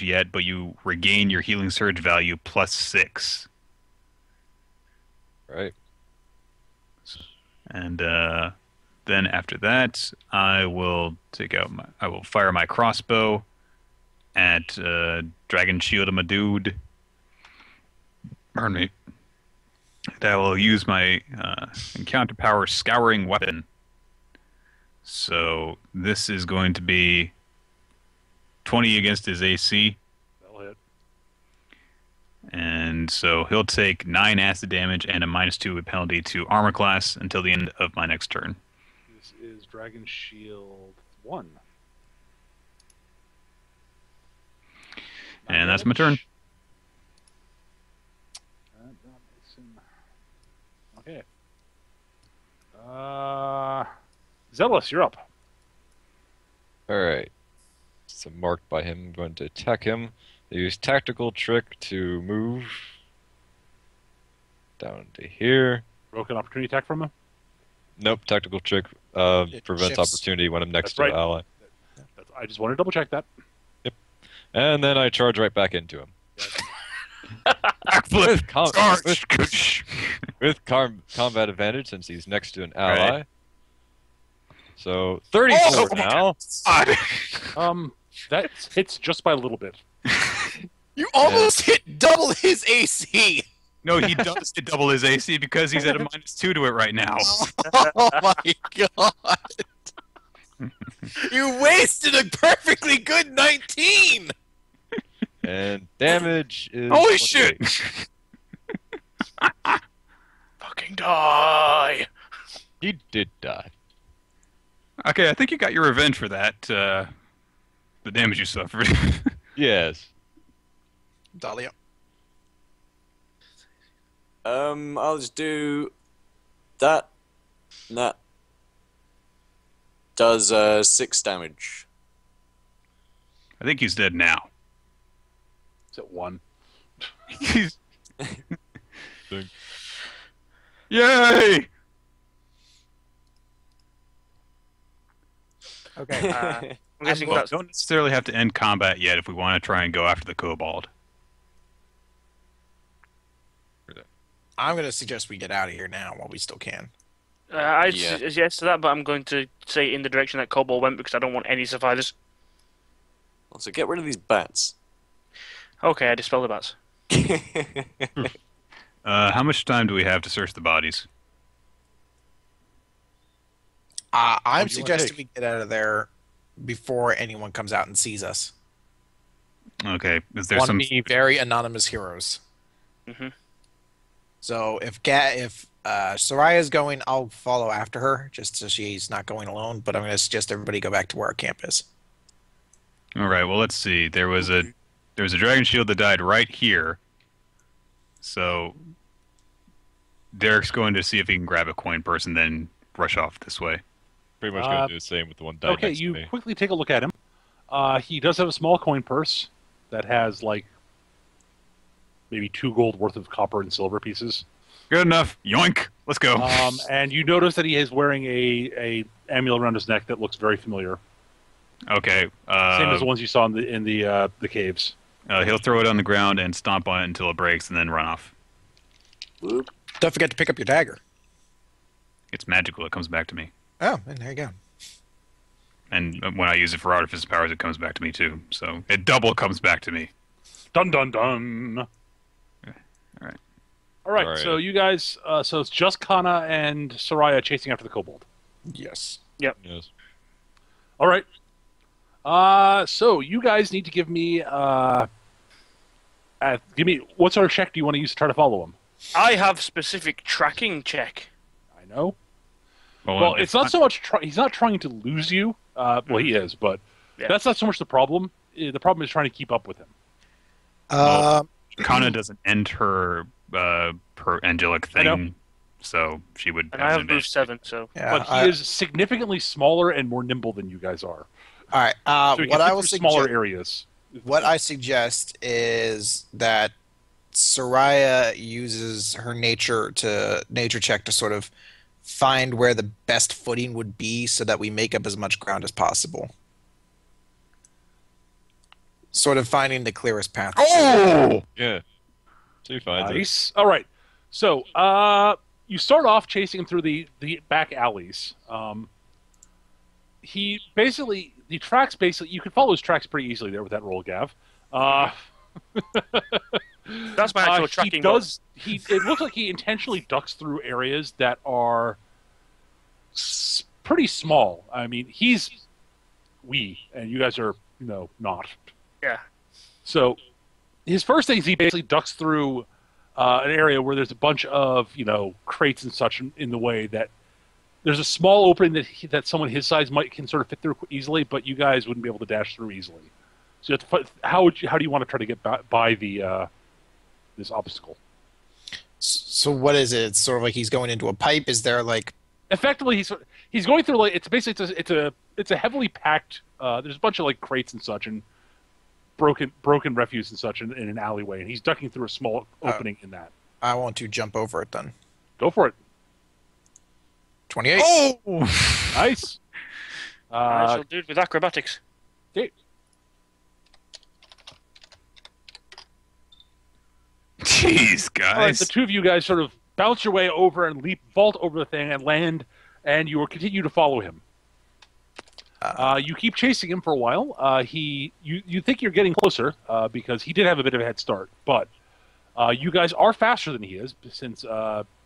yet, but you regain your healing surge value +6. Right. And then after that, I will fire my crossbow at Dragon Shield of my dude. Pardon me. And I will use my encounter power Scouring Weapon. So this is going to be 20 against his AC. That'll hit. And so he'll take 9 acid damage and a -2 penalty to armor class until the end of my next turn. This is Dragon Shield 1. And that's my turn. Okay. Zealous, you're up. Alright. So marked by him, I'm going to attack him. I use tactical trick to move down to here. Broke an opportunity attack from him. Nope, tactical trick It prevents shifts. opportunity when I'm next That's to right. an ally. I just wanted to double check that. And then I charge right back into him. Backflip! Charge! Combat advantage since he's next to an ally. Right. So 34 now. That hits just by a little bit. You almost hit double his AC. No, he does to double his AC because he's at a -2 to it right now. Oh my god. You wasted a perfectly good 19. And damage is Holy 28. shit! Fucking die. He did die. Okay, I think you got your revenge for that. The damage you suffered. Yes. Dahlia. I'll just do that. And that does 6 damage. I think he's dead now. Is it 1? He's... Ding. Yay! Okay. I'm guessing Well, that's don't necessarily have to end combat yet if we want to try and go after the kobold. I'm going to suggest we get out of here now while we still can. I'd Yeah. suggest yes to that, but I'm going to say in the direction that Kobold went because I don't want any survivors. Also, get rid of these bats. Okay, I dispel the bats. How much time do we have to search the bodies? I'm What do you wanna suggesting we take? get out of there before anyone comes out and sees us. Okay, is there Want some... to be very anonymous heroes. Mm-hmm. So if Soraya's going, I'll follow after her, just so she's not going alone. But I'm going to suggest everybody go back to where our camp is. All right, well, let's see. There was a dragon shield that died right here. So Derek's going to see if he can grab a coin purse and then rush off this way. Pretty much going to do the same with the one died Okay, next to you me. quickly take a look at him. He does have a small coin purse that has like maybe 2 gold worth of copper and silver pieces. Good enough. Yoink. Let's go. And you notice that he is wearing a amulet around his neck that looks very familiar, Okay. same as the ones you saw in the caves. He'll throw it on the ground and stomp on it until it breaks and then run off. Don't forget to pick up your dagger. It's magical. It comes back to me. Oh, and there you go. And when I use it for artifice powers, it comes back to me too. So it double comes back to me. Dun dun dun. All right. All right. All right. So you guys, so it's just Kana and Soraya chasing after the kobold. Yes. Yes. All right. So you guys need to give me what sort of check do you want to use to try to follow him? I have specific tracking check. I know. Well, it's not so much. He's not trying to lose you. Well, he is, but Yeah. that's not so much the problem. The problem is trying to keep up with him. Kana doesn't end her angelic I know. thing, so she would And have I an have boost advantage. 7, so... Yeah, But he is significantly smaller and more nimble than you guys are. all right. So he What can I fit will through smaller suggest, areas. what I suggest is that Soraya uses her nature check to sort of find where the best footing would be, so that we make up as much ground as possible. sort of finding the clearest path. Oh! Yeah. So you find it. Nice. All right. So, you start off chasing him through the back alleys. The tracks basically, you can follow his tracks pretty easily there with that roll, Gav. That's my actual He tracking. does. It looks like he intentionally ducks through areas that are pretty small. I mean, he's and you guys are not. Yeah. So his first thing is he basically ducks through an area where there's a bunch of crates and such in the way that there's a small opening that someone his size can sort of fit through easily, but you guys wouldn't be able to dash through easily. So you have to, how do you want to try to get by the this obstacle? So what is it? It's sort of like he's going into a pipe. Is there like Effectively, he's going through it's basically it's a heavily packed. There's a bunch of like crates and such and broken refuse and such in an alleyway, and he's ducking through a small opening in that. I want to jump over it then. Go for it. 28. Oh! Nice. I shall do it with acrobatics. Okay. Jeez, All right, guys. the two of you guys sort of bounce your way over and vault over the thing and land, and you will continue to follow him. You keep chasing him for a while. You think you're getting closer because he did have a bit of a head start, but you guys are faster than he is since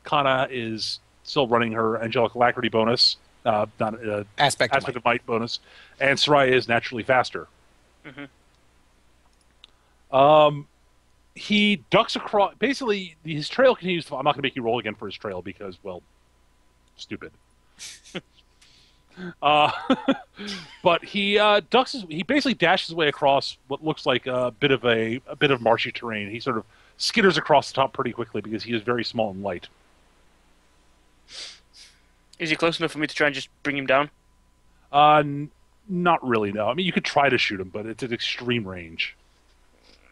Kana is still running her angelic alacrity bonus, not Aspect of aspect of might bonus, and Soraya is naturally faster. He ducks across. Basically, his trail continues to. I'm not going to make you roll again for his trail because, well, stupid. But he ducks. He basically dashes his way across what looks like a bit of marshy terrain. He sort of skitters across the top pretty quickly because he is very small and light. Is he close enough for me to try and just bring him down? Not really. No. I mean, you could try to shoot him, but it's at extreme range.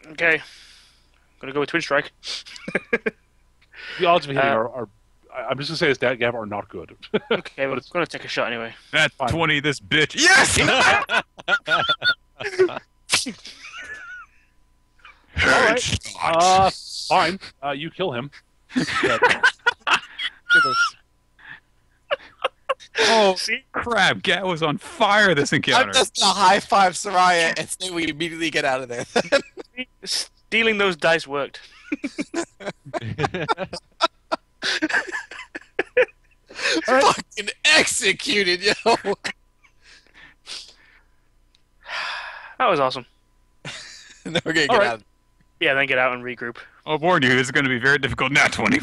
Okay. I'm gonna go with Twin Strike. The odds of hitting are I'm just gonna say this, Gav, are not good. Okay, but it's gonna take a shot anyway. That's Fine. 20, this bitch. Yes! All right. Fine. You kill him. Oh, crap. Gat was on fire this I'm encounter. just gonna high five Soraya and say we immediately get out of there. Stealing those dice worked. Fucking executed, yo. That was awesome. No, we're gonna get All right. out. Yeah, then get out and regroup. I'll warn you, this is going to be very difficult. Nat 20.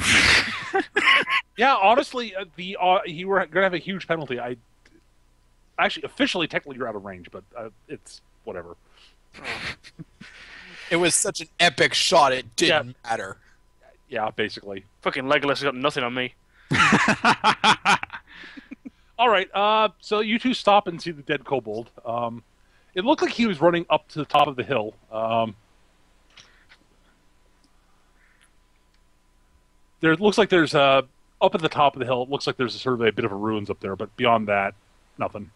Yeah, honestly, you were gonna have a huge penalty. Actually, officially, technically, you're out of range, but it's whatever. It was such an epic shot. It didn't matter. Yeah, basically. Fucking Legolas has got nothing on me. All right. So you two stop and see the dead kobold. It looked like he was running up to the top of the hill. There looks like there's up at the top of the hill. It looks like there's sort of a bit of a ruins up there, but beyond that, nothing.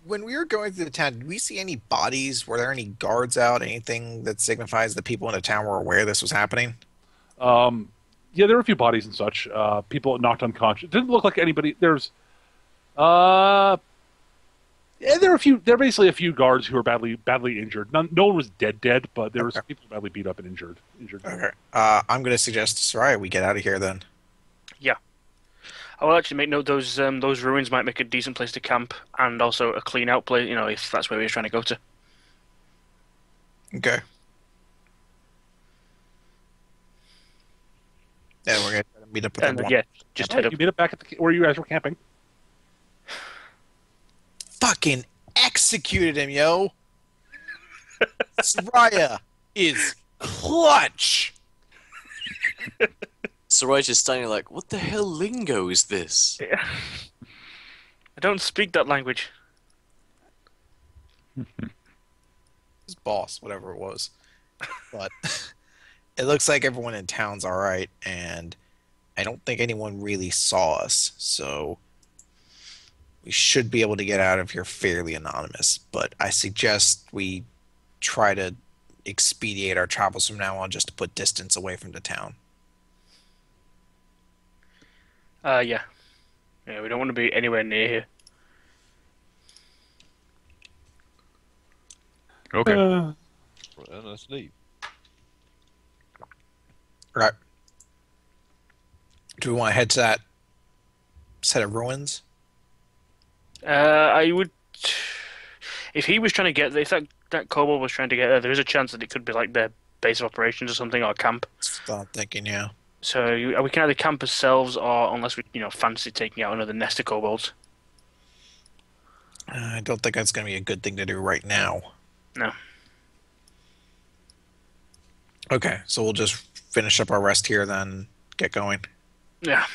When we were going through the town, did we see any bodies? Were there any guards out? Anything that signifies that people in the town were aware this was happening? Yeah, there were a few bodies and such. People knocked unconscious. It didn't look like anybody. Yeah, there are basically a few guards who were badly injured. No one was dead, but there was people badly beat up and injured. Okay. I'm going to suggest, Soraya, we get out of here then. Yeah. I will actually make note those ruins might make a decent place to camp and also a clean out place, if that's where we're trying to go to. Okay. Yeah, we're going to meet up with And everyone. yeah, just head up. You meet up back at where you guys were camping. Fucking executed him, yo. Soraya is clutch. Soraya's just standing like, what the hell lingo is this? Yeah. I don't speak that language. His boss, whatever it was. But it looks like everyone in town's all right, and I don't think anyone really saw us, so we should be able to get out of here fairly anonymous. But I suggest we try to expedite our travels from now on just to put distance away from the town. Yeah. Yeah, we don't want to be anywhere near here. Okay. Well, let's leave. Right. Do we want to head to that set of ruins? I would. If he was trying to get there, if that kobold was trying to get there is a chance that it could be like their base of operations or something, or camp. That's what I'm thinking, yeah. So we can either camp ourselves, or unless we, fancy taking out another nest of kobolds. I don't think that's going to be a good thing to do right now. No. Okay, so we'll just finish up our rest here, then get going. Yeah,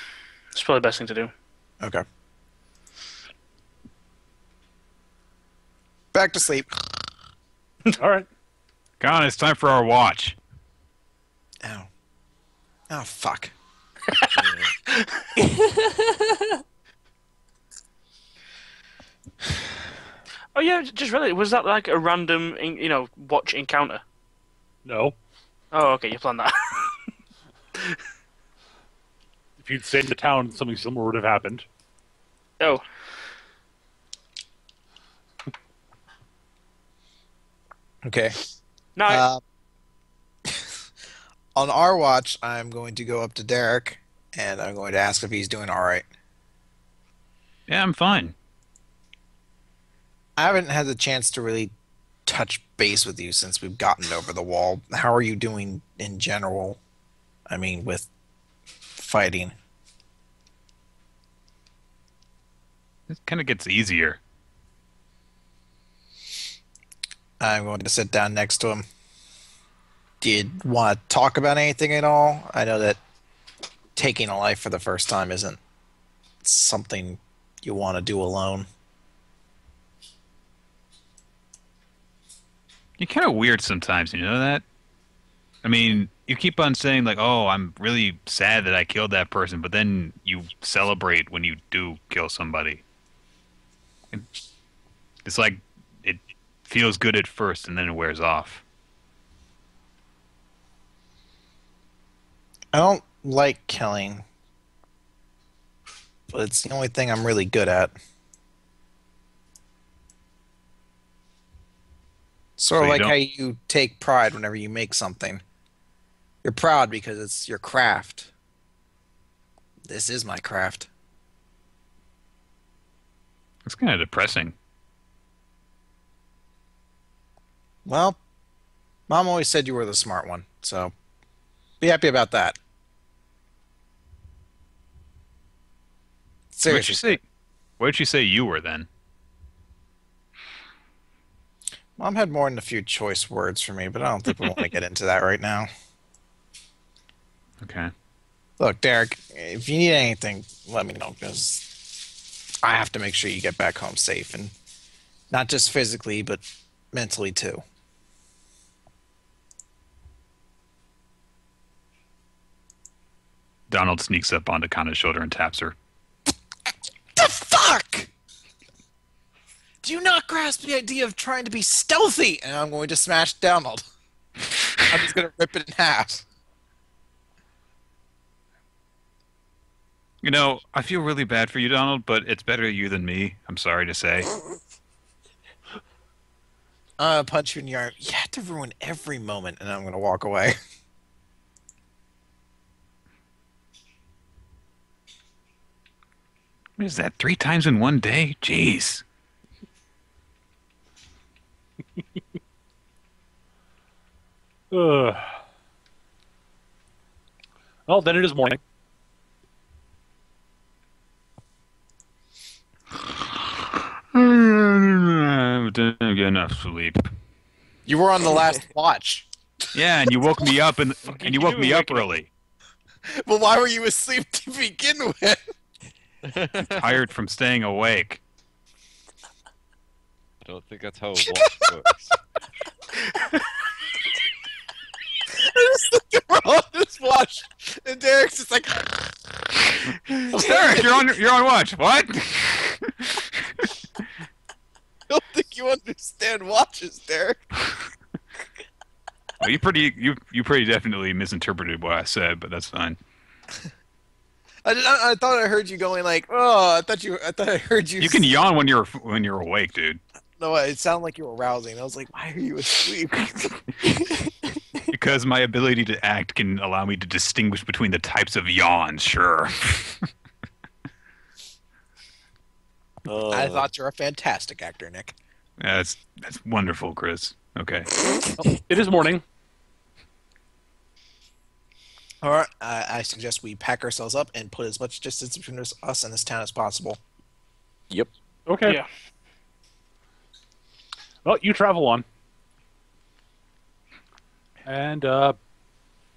it's probably the best thing to do. Okay. Back to sleep. All right. Con, it's time for our watch. Ow. Oh, fuck. Oh yeah, just really, was that like a random, watch encounter? No. Oh, okay, you planned that. If you'd stayed in the town, something similar would have happened. Oh, Okay. no. On our watch, I'm going to go up to Derek, and I'm going to ask if he's doing all right. Yeah, I'm fine. I haven't had the chance to really touch base with you since we've gotten over the wall. How are you doing in general? I mean, with fighting. It kind of gets easier. I'm going to sit down next to him. Do you want to talk about anything at all? I know that taking a life for the first time isn't something you want to do alone. You're kind of weird sometimes, you know that? I mean, you keep on saying, like, oh, I'm really sad that I killed that person, but then you celebrate when you do kill somebody. It's like it feels good at first and then it wears off. I don't like killing, but it's the only thing I'm really good at. Sort So of you like don't- how you take pride whenever you make something. You're proud because it's your craft. This is my craft. It's kind of depressing. Well, Mom always said you were the smart one, so be happy about that. What did you Seriously, say? What did you say you were then? Mom had more than a few choice words for me, but I don't think we want to get into that right now. Okay. Look, Derek, if you need anything, let me know, because I have to make sure you get back home safe, and not just physically, but mentally too. Donald sneaks up onto Kana's shoulder and taps her. The fuck? Do you not grasp the idea of trying to be stealthy? And I'm going to smash Donald. I'm just going to rip it in half. You know, I feel really bad for you, Donald, but it's better you than me. I'm sorry to say. Punch you in the arm. You have to ruin every moment, and I'm going to walk away. What is that? 3 times in one day? Jeez. Ugh. Well, then it is morning. I didn't get enough sleep. You were on the last watch. Yeah, and you woke me up and you woke me up waking up? early. Well, why were you asleep to begin with? Tired from staying awake. I don't think that's how a watch works. I just looked at on this watch, and Derek's just like... Derek, you're on watch. What? I don't think you understand watches, Derek. Well, you pretty definitely misinterpreted what I said, but that's fine. I thought I heard you going like, oh, I thought I heard you. You can yawn when you're awake, dude. No, it sounded like you were rousing. I was like, why are you asleep? Because my ability to act can allow me to distinguish between the types of yawns. Sure. I thought you were a fantastic actor, Nick. That's wonderful, Chris. Okay. It is morning. All right, I suggest we pack ourselves up and put as much distance between us and this town as possible. Yep. Okay. Yeah. Well, you travel on. And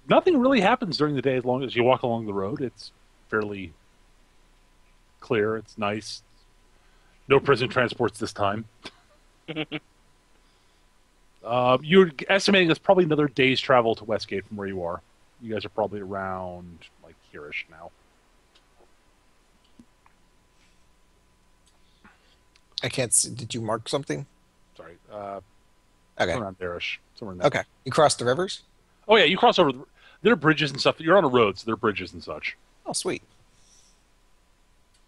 nothing really happens during the day as long as you walk along the road. It's fairly clear. It's nice. No prison transports this time. You're estimating it's probably another day's travel to Westgate from where you are. You guys are probably around like here-ish now. I can't see. Did you mark something? Sorry. Okay. Around there-ish. Somewhere in there. Okay. You crossed the rivers? Oh, yeah, you cross over. There are bridges and stuff. You're on a road, so there are bridges and such. Oh, sweet.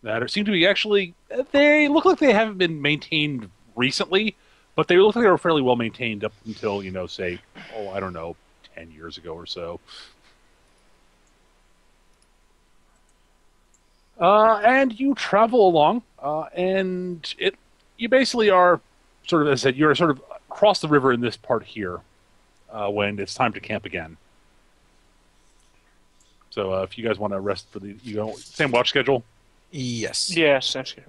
That seem to be actually. They look like they haven't been maintained recently, but they look like they were fairly well maintained up until, say, I don't know, 10 years ago or so. And you travel along, and you basically are sort of, as I said, you're sort of across the river in this part here when it's time to camp again. So if you guys want to rest for same watch schedule? Yes. Yes, that's good.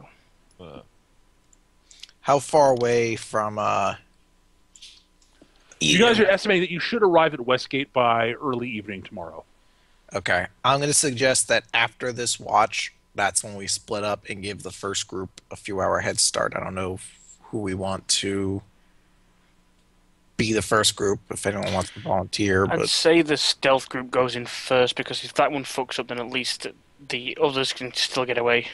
How far away from You guys are estimating that you should arrive at Westgate by early evening tomorrow. Okay. I'm going to suggest that after this watch, that's when we split up and give the first group a few hour head start. I don't know who we want to be the first group, if anyone wants to volunteer. I'd But say the stealth group goes in first, because if that one fucks up, then at least the others can still get away.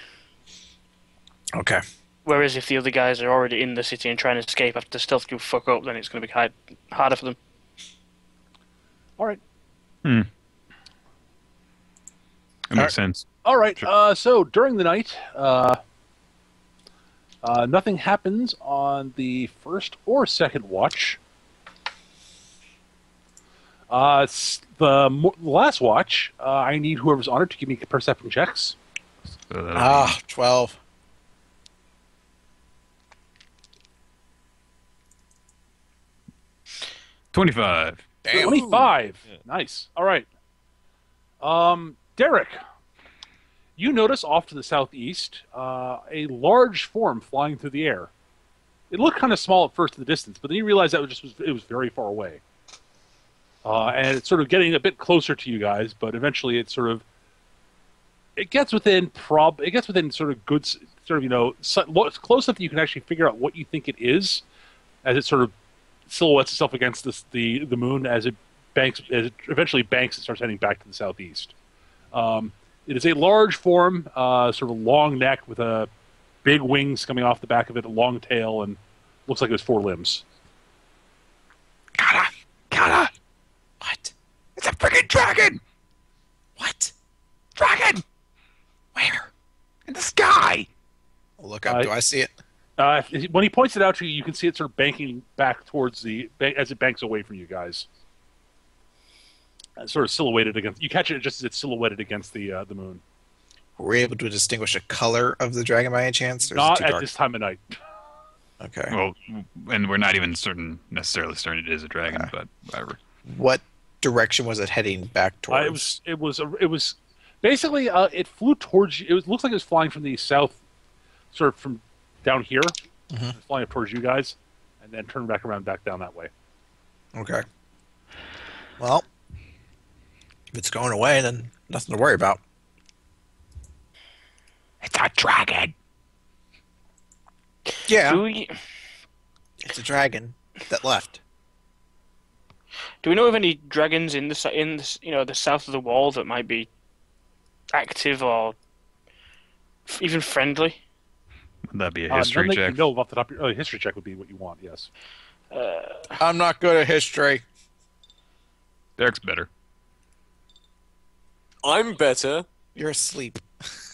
okay. Whereas if the other guys are already in the city and trying to escape after the stealth group fuck up, then it's going to be harder for them. All right. That makes sense. All right. So during the night, nothing happens on the first or second watch. The last watch, I need whoever's on it to give me perception checks. So that'll be 12. 25. Damn. 25. Yeah. Nice. All right. Derek, you notice off to the southeast a large form flying through the air. It looked kind of small at first in the distance, but then you realize it was very far away. And it's sort of getting a bit closer to you guys, but eventually it gets within sort of good, sort of, close enough that you can actually figure out what you think it is, as it sort of silhouettes itself against the moon as it eventually banks and starts heading back to the southeast. It is a large form, sort of a long neck with a big wings coming off the back of it, a long tail, and looks like it has 4 limbs. Gotta. What? It's a freaking dragon! What? Dragon! Where? In the sky! I'll look up. Do I see it? When he points it out to you, you can see it sort of banking back towards as it banks away from you guys. Sort of silhouetted against. You catch it just as it's silhouetted against the moon. Were we able to distinguish a color of the dragon by any chance? Or is it Not too at dark? this time of night. Okay. Well, and we're not even necessarily certain it is a dragon, Okay. but whatever. What direction was it heading back towards? It was basically it flew towards you. Looks like it was flying from the south, sort of from down here, Mhm. flying up towards you guys, and then turn back around back down that way. Okay. Well, if it's going away, then nothing to worry about. It's a dragon! Yeah, Do we it's a dragon that left. know of any dragons in the south of the wall that might be active or even friendly? Would that be a None history that you check? know off the top of your history check would be what you want. Yes. I'm not good at history. Derek's better. I'm better. You're asleep.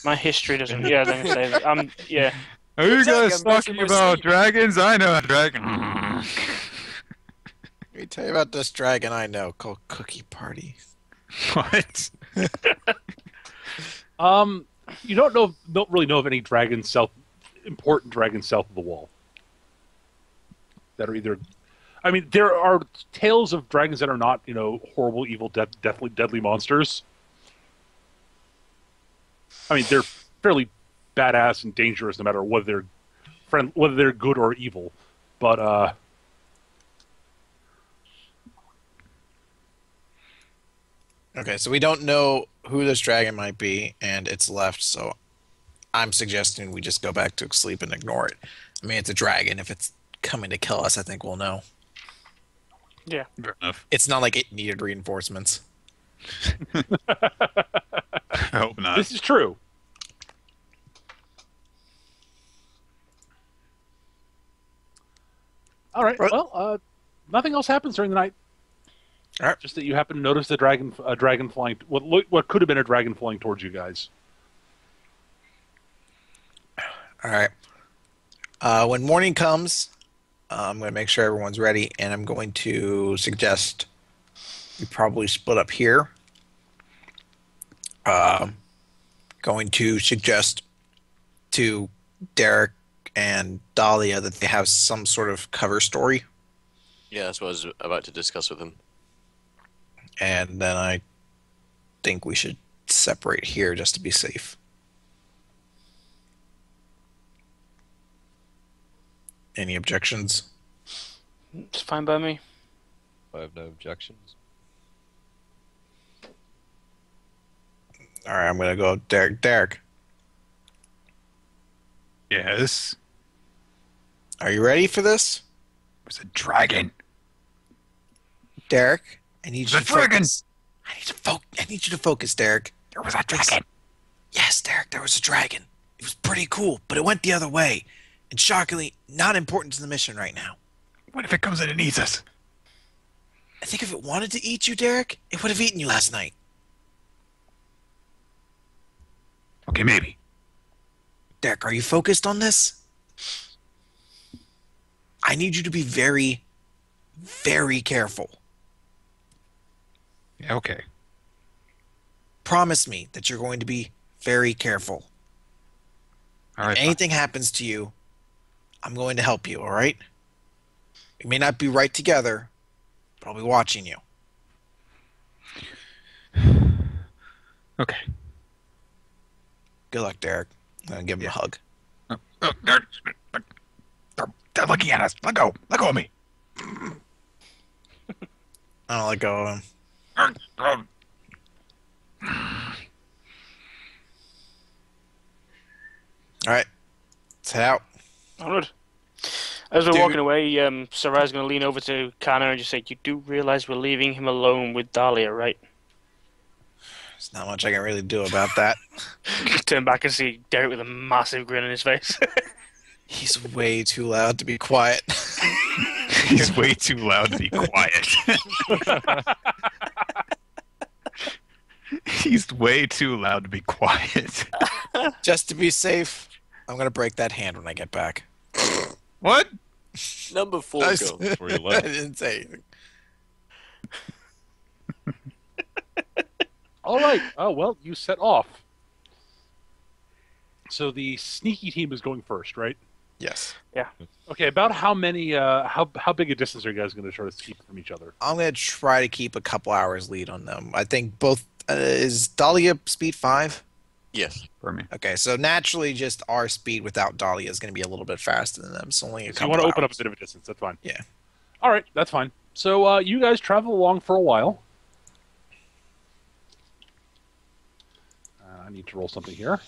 My history doesn't. Yeah, I was gonna say that. Yeah. Are you Exactly, guys I'm back in talking my about sleep. dragons? I know a dragon. Let me tell you about this dragon I know called Cookie Party. What? You don't really know of any dragons important dragons south of the wall that are either. I mean, there are tales of dragons that are not, horrible, evil, deadly monsters. I mean, they're fairly badass and dangerous, no matter whether they're good or evil. But Okay, so we don't know who this dragon might be, and it's left, so I'm suggesting we just go back to sleep and ignore it. I mean, it's a dragon. If it's coming to kill us, I think we'll know. Yeah. Fair enough. It's not like it needed reinforcements. I hope not. this is true. All right. Right. Well, nothing else happens during the night. All right. Just that you happen to notice a dragon flying. What could have been a dragon flying towards you guys. All right. When morning comes, I'm going to make sure everyone's ready, and I'm going to suggest we probably split up here. Going to suggest to Derek and Dahlia that they have some sort of cover story, Yeah, that's what I was about to discuss with him. and then I think we should separate here just to be safe. Any objections? It's fine by me. I have no objections. All right, I'm going to go Derek. Derek, Yes. are you ready for this? There's a dragon. Derek, I need you The to dragon! focus. I need you to focus, Derek. There was a dragon. Yes, Derek, there was a dragon. It was pretty cool, but it went the other way. And shockingly, not important to the mission right now. What if it comes in and eats us? I think if it wanted to eat you, Derek, it would have eaten you last night. Okay, maybe. Derek, are you focused on this? I need you to be very, very careful. Yeah, okay. Promise me that you're going to be very careful. All right. If anything happens to you, I'm going to help you, all right? We may not be right together, but I'll be watching you. fine. Okay. Good luck, Derek. I'm going to give him a hug. They're looking at us. Let go. Let go of me. I don't let go of him. All right. Let's head out. Onward. As we're Dude. walking away, Sarai's going to lean over to Kana and just say, "You do realize we're leaving him alone with Dahlia, right?" There's not much I can really do about that. Turn back and see Derek with a massive grin on his face. He's way too loud to be quiet. He's way too loud to be quiet. He's way too loud to be quiet. Just to be safe, I'm going to break that hand when I get back. What? Number 4 I go. Before you I left. didn't say anything. All right. Oh well, you set off. So the sneaky team is going first, right? Yes. Okay. About how many? How big a distance are you guys going to try to keep from each other? I'm going to try to keep a couple hours lead on them. I think both... is Dahlia speed 5? Yes. For me. Okay, so naturally just our speed without Dahlia is going to be a little bit faster than them. It's only a So you couple want to open up a hours. bit of a distance. That's fine. Yeah. All right. That's fine. So you guys travel along for a while. I need to roll something here.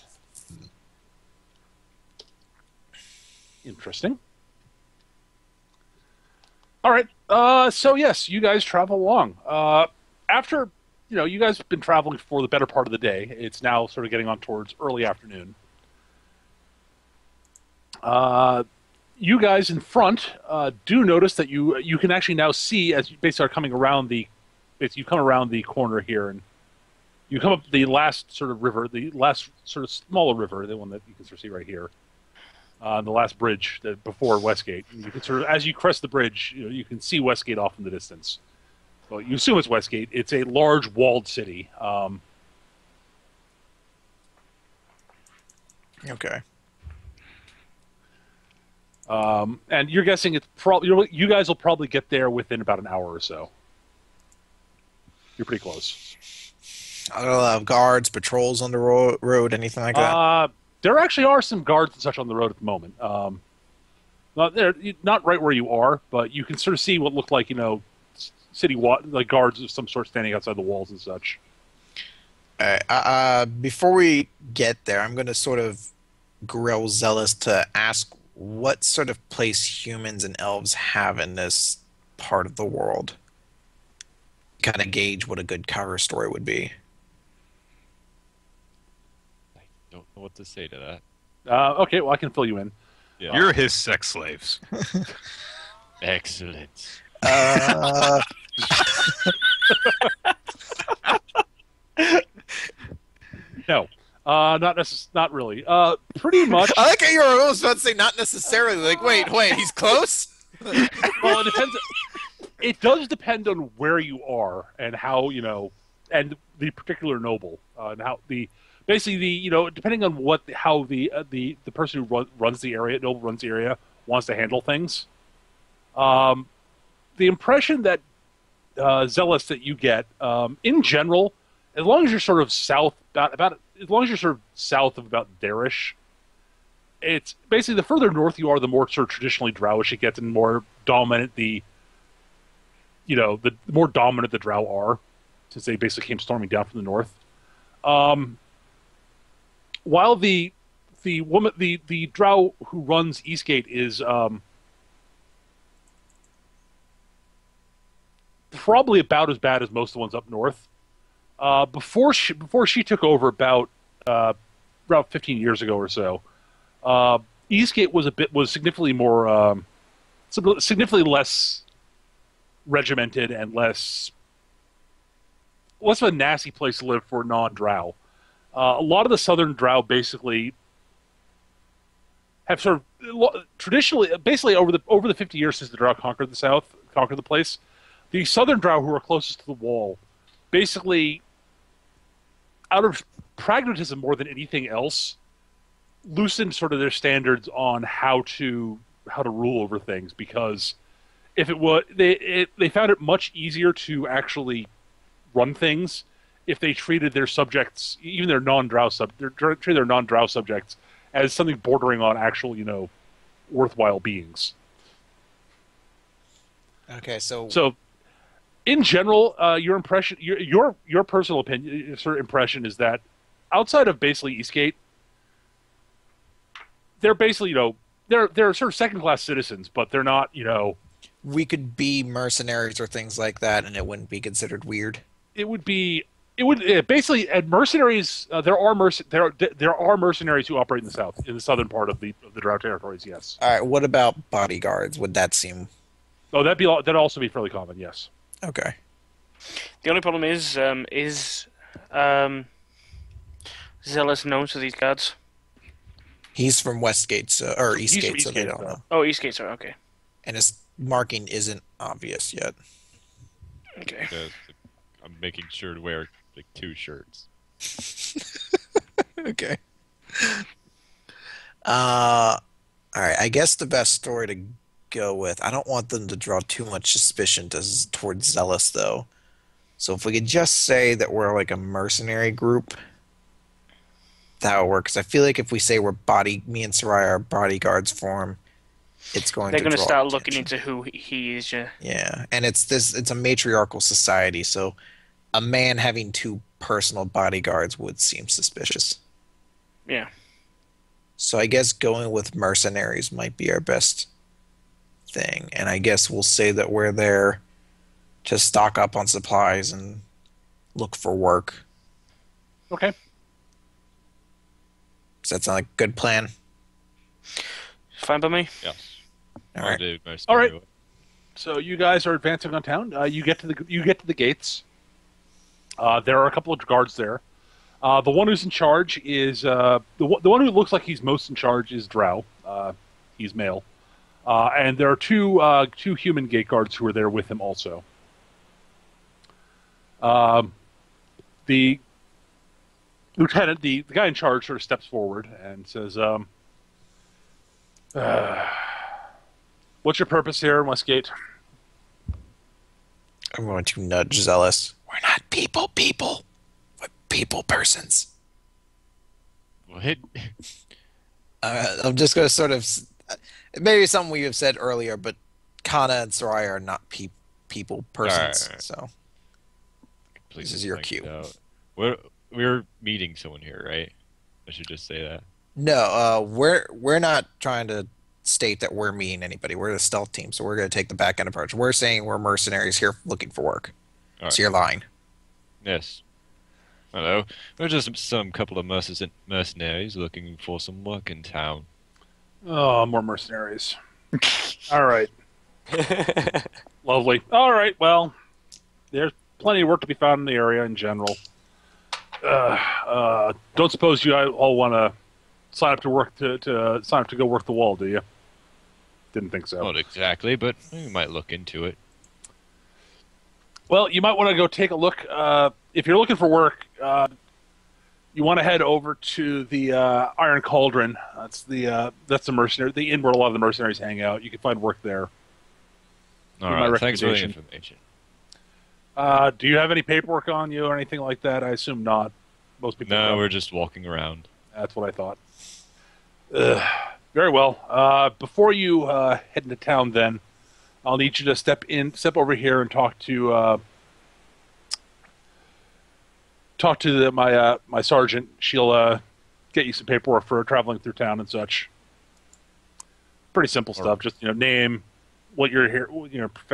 Interesting. All right. So yes, you guys travel along. After you guys have been traveling for the better part of the day. It's now sort of getting on towards early afternoon. You guys in front do notice that you can actually now see as you basically are coming around the basically you come around the corner here, and you come up the last sort of river, the last sort of smaller river, the one that you can sort of see right here, the last bridge before Westgate. And you can sort of, as you crest the bridge, you can see Westgate off in the distance. Well, you assume it's Westgate. It's a large walled city. Okay. And you're guessing it's probably you guys will probably get there within about an hour or so. You're pretty close. I don't have guards, patrols on the road, anything like that. There actually are some guards and such on the road at the moment. Not right where you are, but you can sort of see what look like city like guards of some sort standing outside the walls and such. Before we get there, I'm going to sort of grill Zealous to ask what sort of place humans and elves have in this part of the world. Kind of gauge what a good cover story would be. I don't know what to say to that. Okay, well, I can fill you in. Yeah. You're his sex slaves. Excellent. No, not really. Pretty much. I like how you were almost about to say not necessarily. Like, wait, he's close? Well, it depends. It does depend on where you are and how and the particular noble and how basically depending on how the person who runs the area, noble runs the area, wants to handle things. The impression that Zealous that you get in general, as long as you're sort of south as long as you're sort of south of about Darish, it's basically the further north you are, the more sort of traditionally Drowish it gets, and more dominant the more dominant the Drow are, since they basically came storming down from the north. While the Drow who runs Eastgate is probably about as bad as most of the ones up north. Before she took over about 15 years ago or so, Eastgate was significantly more significantly less regimented and less of a nasty place to live for non-Drow. A lot of the southern Drow basically have sort of traditionally, basically over the 50 years since the Drow conquered the place, the southern Drow who are closest to the wall, basically, out of pragmatism more than anything else, loosened sort of their standards on how to rule over things, because if it was they found it much easier to actually run things if they treated their subjects, even their non-Drow subjects, as something bordering on actual worthwhile beings. Okay, so in general, your impression, your personal opinion, sort of impression is that outside of basically Eastgate, they're basically they're sort of second-class citizens, but they're not we could be mercenaries or things like that, and it wouldn't be considered weird. It would basically at mercenaries. There are mercenaries who operate in the southern part of the Drow territories. Yes. All right. What about bodyguards? Would that seem? Oh, that'd also be fairly common. Yes. Okay. The only problem is Zealous known to these guards? He's from Westgate, or Eastgate, so they don't know. Oh, Eastgate, sorry, okay. And his marking isn't obvious yet. Okay. I'm making sure to wear like 2 shirts. Okay. All right. I guess the best story to go with. I don't want them to draw too much suspicion towards Zealous, though. So if we could just say that we're like a mercenary group, that would work. Because I feel like if we say me and Soraya are bodyguards for him, it's going They're to going to draw start attention. looking into who he is, yeah. Yeah, and it's a matriarchal society, so a man having 2 personal bodyguards would seem suspicious. Yeah. So I guess going with mercenaries might be our best thing, and I guess we'll say that we're there to stock up on supplies and look for work. Okay. Does that sound like a good plan? Fine by me. Yeah. All I'll right. do most All of right. it. So you guys are advancing on town. You get to the gates. There are a couple of guards there. The one who's in charge is the one who looks like he's most in charge is Drow. He's male, and there are two human gate guards who are there with him also. The lieutenant, the guy in charge, sort of steps forward and says, "What's your purpose here in Westgate?" I'm going to nudge Zealous. We're not people. We're people persons. What? I'm just going to sort of... Maybe something we have said earlier, but Kana and Soraya are not people persons. Alright. So Completely This is your blanked cue. out. We're meeting someone here, right? I should just say that. no, we're not trying to state that we're meeting anybody. We're the stealth team, so we're going to take the back end approach. We're saying we're mercenaries here looking for work. All right. So you're lying. Yes. Hello. We're just some couple of mercenaries looking for some work in town. Oh, more mercenaries. All right. Lovely. All right. Well, there's plenty of work to be found in the area in general. Don't suppose you all want to sign up to work to sign up to go work the wall, do you? Didn't think so. Not exactly, but we might look into it. Well, you might want to go take a look. If you're looking for work, you want to head over to the Iron Cauldron. That's the mercenary, the inn where a lot of the mercenaries hang out. You can find work there. All my right. Thanks for the recommendation. information. Do you have any paperwork on you or anything like that? I assume not. Most people No, don't. we're just walking around. That's what I thought. Very well. Before you head into town, then I'll need you to step over here and talk to my sergeant. She'll get you some paperwork for traveling through town and such. Pretty simple stuff. Just name, what you're here,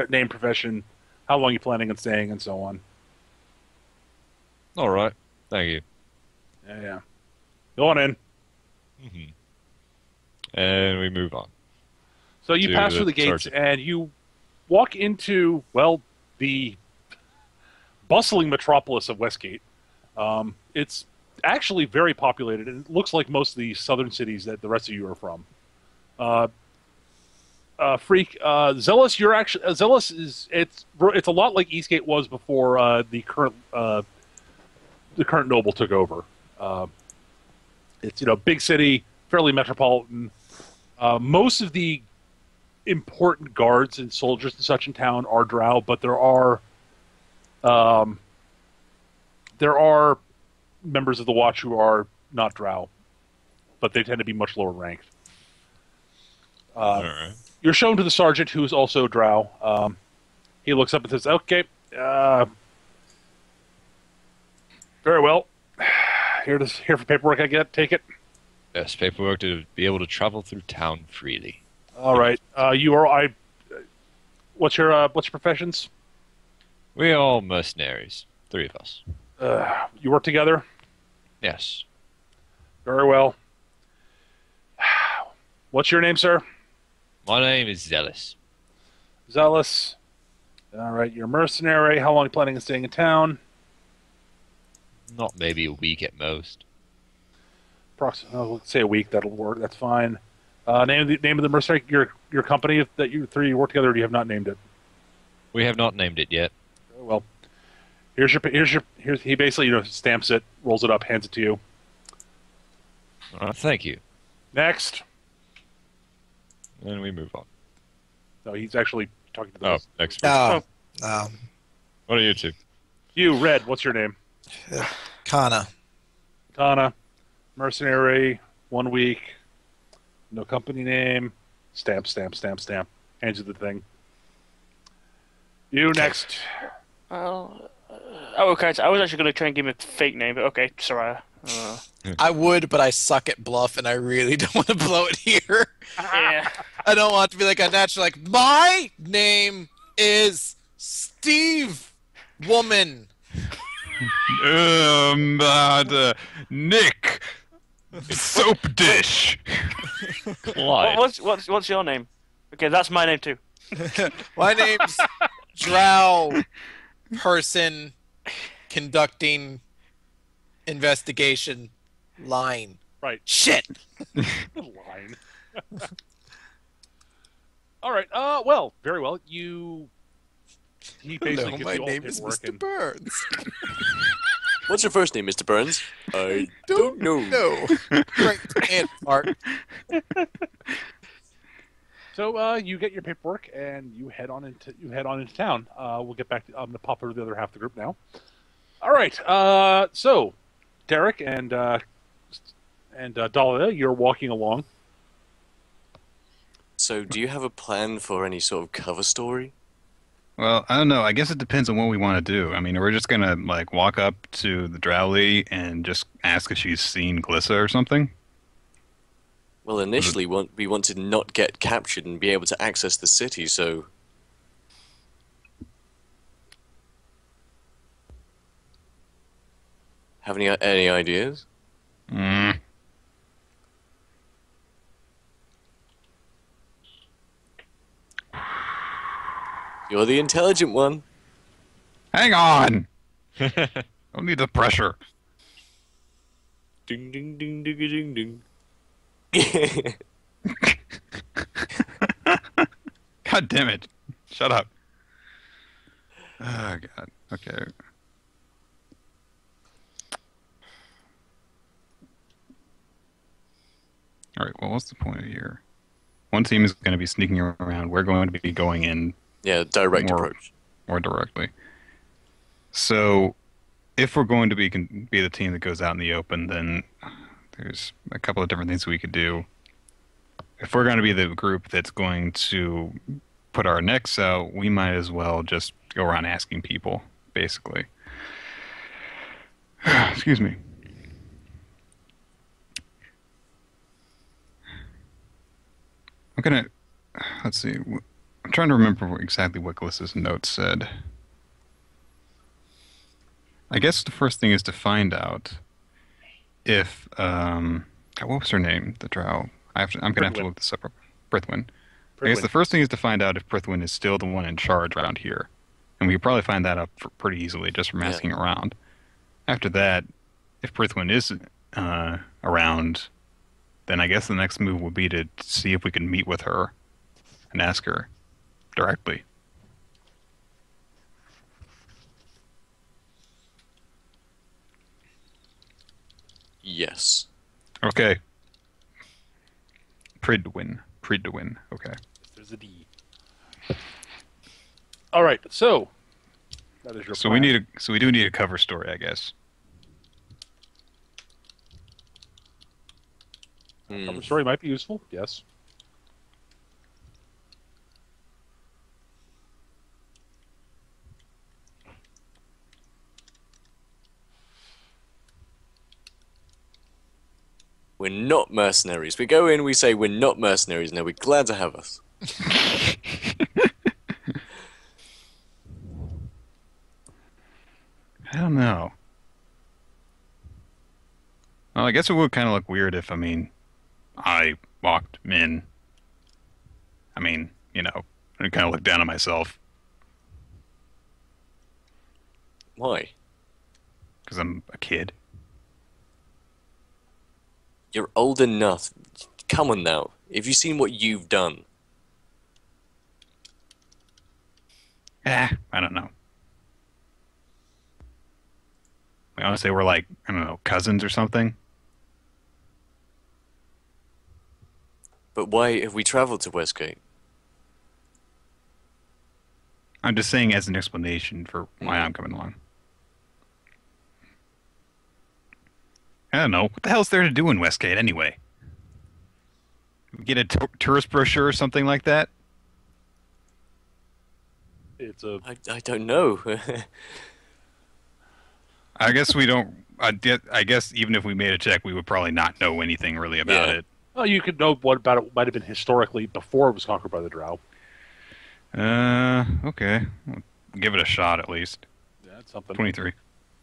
name, profession, how long you're planning on staying, and so on. All right. Thank you. Yeah. Go on in. Hmm. And we move on. So you To pass the through the gates sergeant. and you walk into, well, the bustling metropolis of Westgate. It's actually very populated, and it looks like most of the southern cities that the rest of you are from. Zealous, you're actually Zealous is it's a lot like Eastgate was before the current noble took over. It's big city, fairly metropolitan. Most of the important guards and soldiers and such in town are Drow, but there are members of the Watch who are not Drow, but they tend to be much lower ranked. All right. You're shown to the sergeant, who is also Drow. He looks up and says, "Okay, very well. Here for paperwork. I get. Take it. Yes, paperwork to be able to travel through town freely. All right. You are. What's your professions? We're all mercenaries. 3 of us. You work together. Yes. Very well. What's your name, sir? My name is Zealous. Zealous. All right. You're a mercenary. How long are you planning on staying in town? Not maybe a week at most. Let's say a week. That'll work. That's fine. Name of the mercenary. Your company that you three work together. Or do you have not named it? We have not named it yet. Well, here's he basically stamps it, rolls it up, hands it to you. All right, thank you. Next. And we move on. No, he's actually talking to the Oh, rest. next. Oh, What are you two? You, Red. What's your name? Kana. Kana. Mercenary. 1 week. No company name. Stamp. Hands you the thing. You next. Well, okay. So I was actually going to try and give him a fake name, but okay, Soraya. I would, but I suck at bluff, and I really don't want to blow it here. Yeah. I don't want to be like a natural, like, my name is Steve Woman. Nick, soap dish. Clyde. What's your name? Okay, that's my name too. My name's Drow Person conducting investigation line. Right. Shit. Line. All right. Well, very well. He basically Hello, gives my you all the name is paperwork Mr. and Burns. What's your first name, Mr. Burns? I don't know. No. Right. And Mark. so you get your paperwork and you head on into town. We'll get back to I'm gonna pop over to the other half of the group now. All right. So Derek and Dahlia, you're walking along. So, do you have a plan for any sort of cover story? Well, I don't know. I guess it depends on what we want to do. I mean, we're just gonna like walk up to the drow lady and just ask if she's seen Glissa or something. Well, initially, we want to not get captured and be able to access the city, so... Have any ideas? Mm. You're the intelligent one. Hang on. Don't need the pressure. Ding, ding, ding, ding, ding, ding. God damn it. Shut up. Oh, God. Okay. All right, well, what's the point here? One team is going to be sneaking around. We're going to be going in Yeah, direct more, approach. more directly. So, if we're going to be the team that goes out in the open, then there's a couple of different things we could do. If we're going to be the group that's going to put our necks out, we might as well just go around asking people, basically. Excuse me. Let's see. I'm trying to remember exactly what Glissa's note said. I guess the first thing is to find out if, God, what was her name? The drow. I'm going to have to look this up. Prithwin. I guess the first thing is to find out if Prithwin is still the one in charge around here. And we could probably find that out pretty easily just from asking around. After that, if Prithwin is around, then I guess the next move would be to see if we can meet with her and ask her directly. Yes. Okay. Pridwin. Okay. There's a D. All right. So that is your So plan. we do need a cover story, I guess. Cover story might be useful. Yes. We're not mercenaries. We go in, we say we're not mercenaries, and they'll be glad to have us. I don't know. Well, I guess it would kind of look weird if, I walked in. I kind of look down on myself Why? because I'm a kid. You're old enough. Come on now. Have you seen what you've done? I don't know. I want to say we're like, I don't know, cousins or something. But why have we traveled to Westgate? I'm just saying as an explanation for why I'm coming along. I don't know. What the hell's there to do in Westgate anyway? Get a tourist brochure or something like that? It's a I don't know. I guess we don't. I guess even if we made a check, we would probably not know anything really about Yeah. it. well, you could know what about it might have been historically before it was conquered by the Drow. Okay. We'll give it a shot at least. Yeah, that's something. 23.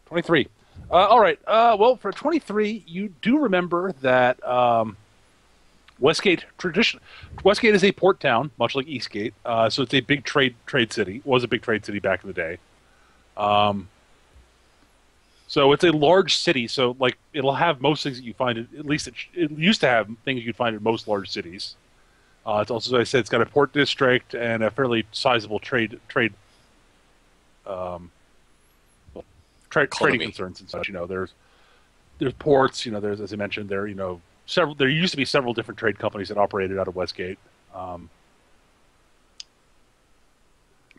23. All right. Well, for 23, you do remember that Westgate is a port town, much like Eastgate. So it's a big trade city. Was a big trade city back in the day. So it's a large city. So like it'll have most things that you find. At least it used to have things you'd find in most large cities. It's also, as I said, it's got a port district and a fairly sizable um, trading concerns and such. There's ports. There's, as I mentioned, several. There used to be several different trade companies that operated out of Westgate.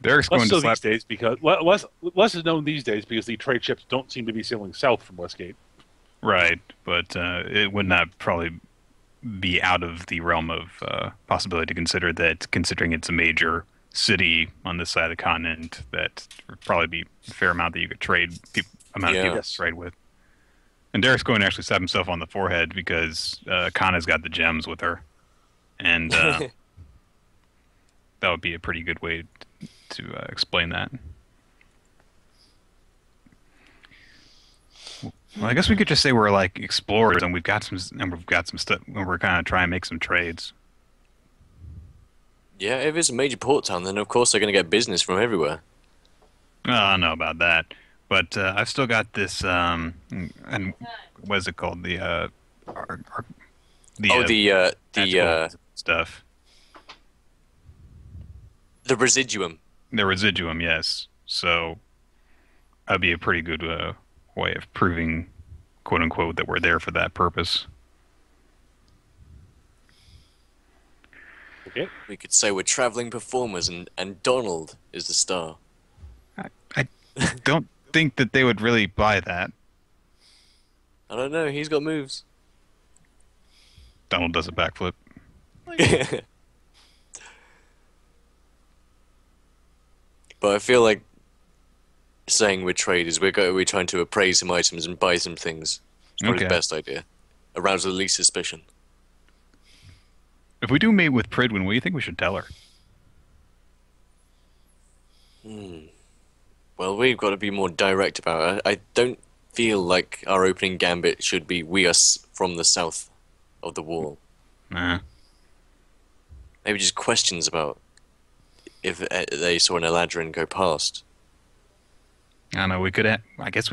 Derek's Less going so to slap. these days because less is known these days because the trade ships don't seem to be sailing south from Westgate. Right, but it would not probably be out of the realm of possibility to consider that, considering it's a major city on this side of the continent, that would probably be a fair amount that you could amount of Yeah. people to trade with. And Derek's going to actually slap himself on the forehead because Kana's got the gems with her, and that would be a pretty good way to explain that. Well, I guess we could just say we're like explorers, and we've got some stuff, and we're kind of trying to make some trades. Yeah, if it's a major port town, then of course they're going to get business from everywhere. I don't know about that, but I've still got this. And what is it called? The magical stuff. The residuum. The residuum, yes. So that'd be a pretty good way of proving, quote unquote, that we're there for that purpose. Okay. We could say we're traveling performers, and Donald is the star. I don't think that they would really buy that. I don't know. He's got moves. Donald does a backflip. But I feel like saying we're traders, we're trying to appraise some items and buy some things. It's probably Okay. the best idea. Arouse the least suspicion. If we do meet with Pridwin, what do you think we should tell her? Well, we've got to be more direct about it. I don't feel like our opening gambit should be "we are from the south of the wall." Nah. Maybe just questions about if they saw an Eladrin go past. I don't know. We could. I guess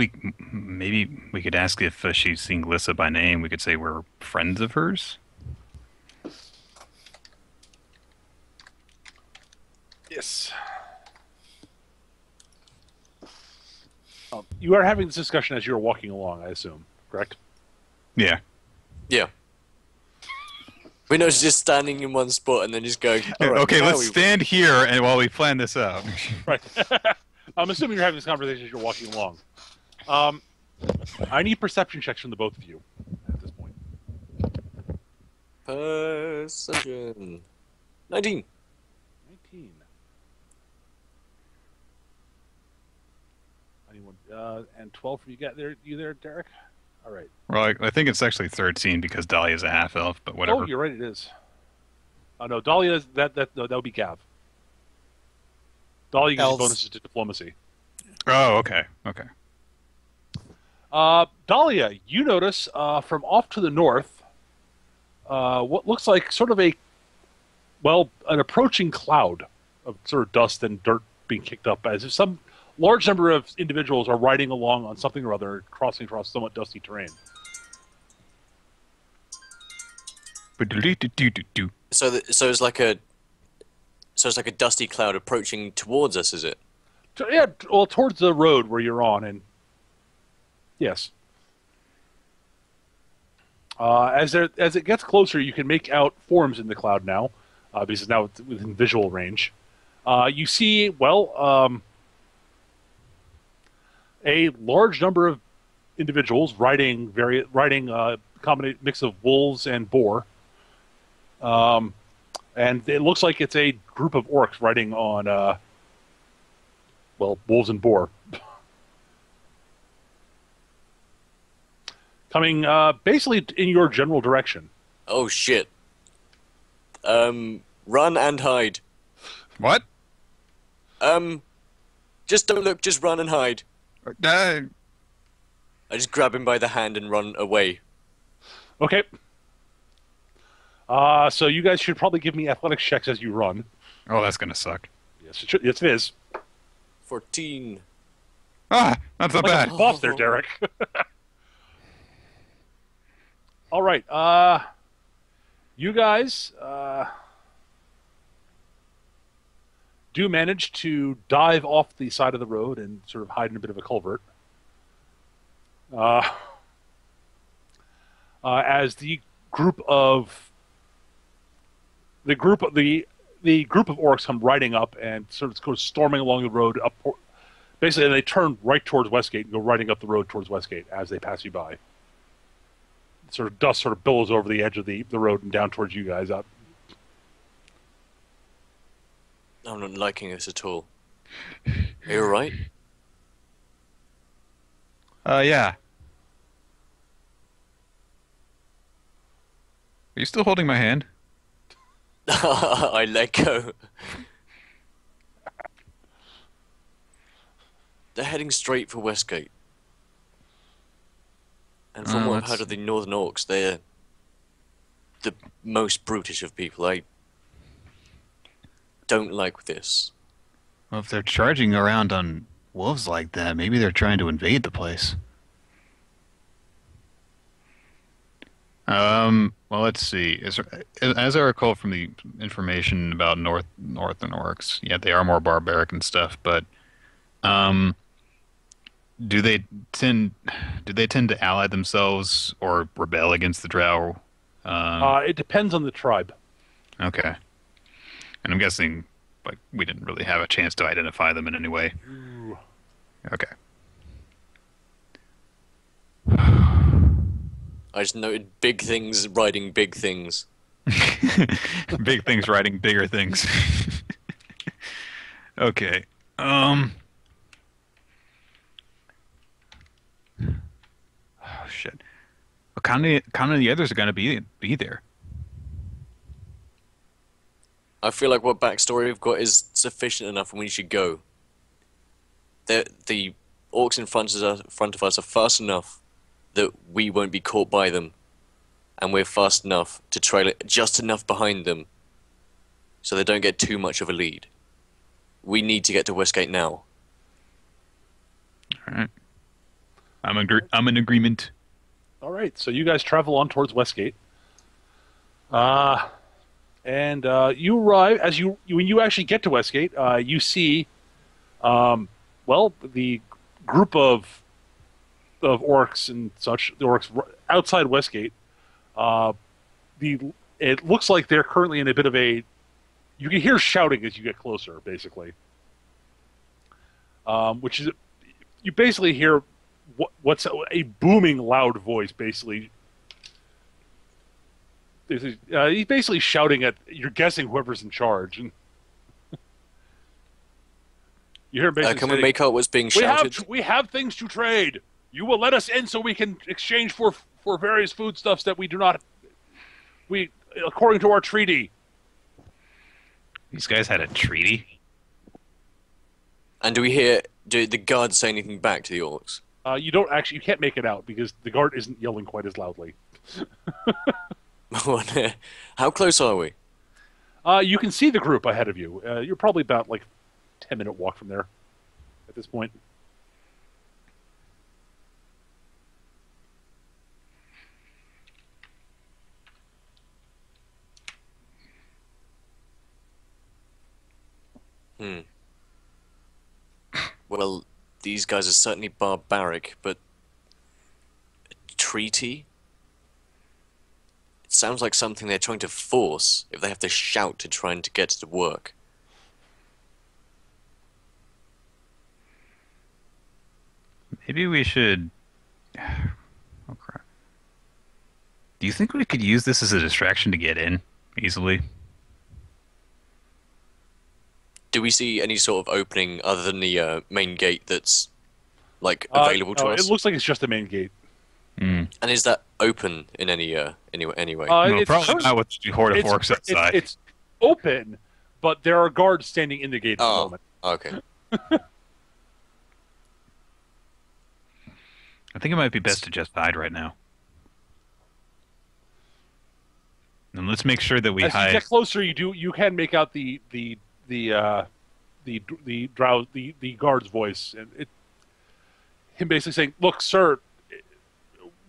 maybe we could ask if she's seen Glissa by name. We could say we're friends of hers. Yes. You are having this discussion as you're walking along, I assume, correct? Yeah. Yeah. We're not just standing in one spot and then just going. "All right, Okay, now let's we-" stand here and while we plan this out. Right. I'm assuming you're having this conversation as you're walking along. I need perception checks from the both of you at this point. Perception. 19. 19. Anyone? And 12 for you. You there, Derek? All right. Well, I think it's actually 13 because Dahlia's a half elf, but whatever. Oh, you're right. It is. Oh no, Dahlia. No, that would be Gav. Dahlia gives you Elves. bonuses to diplomacy. Oh, okay. Okay. Dahlia, you notice from off to the north what looks like sort of an approaching cloud of sort of dust and dirt being kicked up as if some large number of individuals are riding along on something or other, crossing across somewhat dusty terrain. So it's like a dusty cloud approaching towards us, is it? Yeah, well, towards the road where you're on, and yes. As it gets closer, you can make out forms in the cloud now, because now it's within visual range. You see, a large number of individuals riding a combination mix of wolves and boar, and it looks like it's a group of orcs riding on wolves and boar. Coming basically in your general direction. Oh shit. Run and hide. What? Just don't look, just run and hide. Uh, I just grab him by the hand and run away. Okay. So you guys should probably give me athletics checks as you run. oh, that's gonna suck. Yes, it is. 14. Ah, not so Like bad. a buff there, Derek. All right. You guys do manage to dive off the side of the road and sort of hide in a bit of a culvert. Uh, as group of the group of the group of orcs come riding up and sort of go storming along the road up. Basically, they turn right towards Westgate and go riding up the road towards Westgate as they pass you by. Sort of dust sort of billows over the edge of the road and down towards you guys up. I'm not liking this at all. Are you alright? Yeah. Are you still holding my hand? I let go. They're heading straight for Westgate. And from what I've heard of the Northern Orcs, they're the most brutish of people. I don't like this. Well, if they're charging around on wolves like that, maybe they're trying to invade the place. Well, let's see. As I recall from the information about Northern Orcs, yeah, they are more barbaric and stuff, but do they tend to ally themselves or rebel against the Drow? It depends on the tribe. Okay. And I'm guessing like we didn't really have a chance to identify them in any way. Ooh. Okay. I just noted big things riding big things. Big things riding bigger things. Okay. Oh shit. What kind of the others are gonna be there? I feel like what backstory we've got is sufficient enough and we should go. The orcs in front of us are fast enough that we won't be caught by them. And we're fast enough to trail it just enough behind them so they don't get too much of a lead. We need to get to Westgate now. All right. I'm in agreement. All right, so you guys travel on towards Westgate. And you arrive when you actually get to Westgate. You see, the group of orcs and such. The orcs outside Westgate. It looks like they're currently in a bit of a. You can hear shouting as you get closer, basically. Which is, you basically hear what's a booming, loud voice, basically. He's basically shouting at, you're guessing whoever's in charge. And you hear him basically can we make out what's being we shouted? we have things to trade. You will let us in so we can exchange for various foodstuffs that we do not, according to our treaty. These guys had a treaty? And do the guards say anything back to the orcs? You can't make it out because the guard isn't yelling quite as loudly. How close are we? You can see the group ahead of you. You're probably about 10-minute walk from there at this point. Well, these guys are certainly barbaric, but a treaty? It sounds like something they're trying to force if they have to shout to try and to get to work. Maybe we should. Oh crap! Do you think we could use this as a distraction to get in easily? Do we see any sort of opening other than the main gate that's available to us? It looks like it's just the main gate. And is that open in any way? No, probably not with the horde of orcs outside. It's open, but there are guards standing in the gate at the moment. Okay. I think it might be best to just hide right now. And let's make sure that we As hide. you get closer, you can make out the guard's voice, and him basically saying, "Look, sir,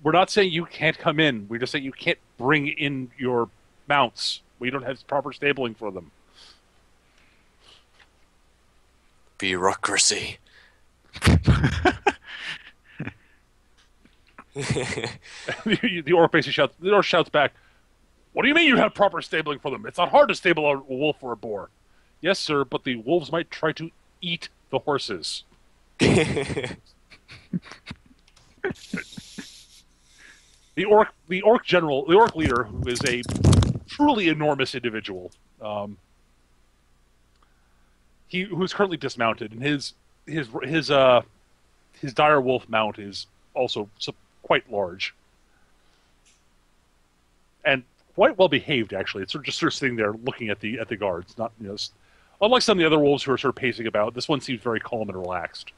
we're not saying you can't come in. We're just saying you can't bring in your mounts. We don't have proper stabling for them." Bureaucracy. The orc basically shouts. The orc shouts back, "What do you mean you have proper stabling for them? It's not hard to stable a wolf or a boar." "Yes, sir, but the wolves might try to eat the horses." The orc leader, who is a truly enormous individual, who's currently dismounted, and his dire wolf mount is also quite large and quite well behaved. Actually, it's just sort of sitting there looking at the guards. Not unlike some of the other wolves who are sort of pacing about. This one seems very calm and relaxed.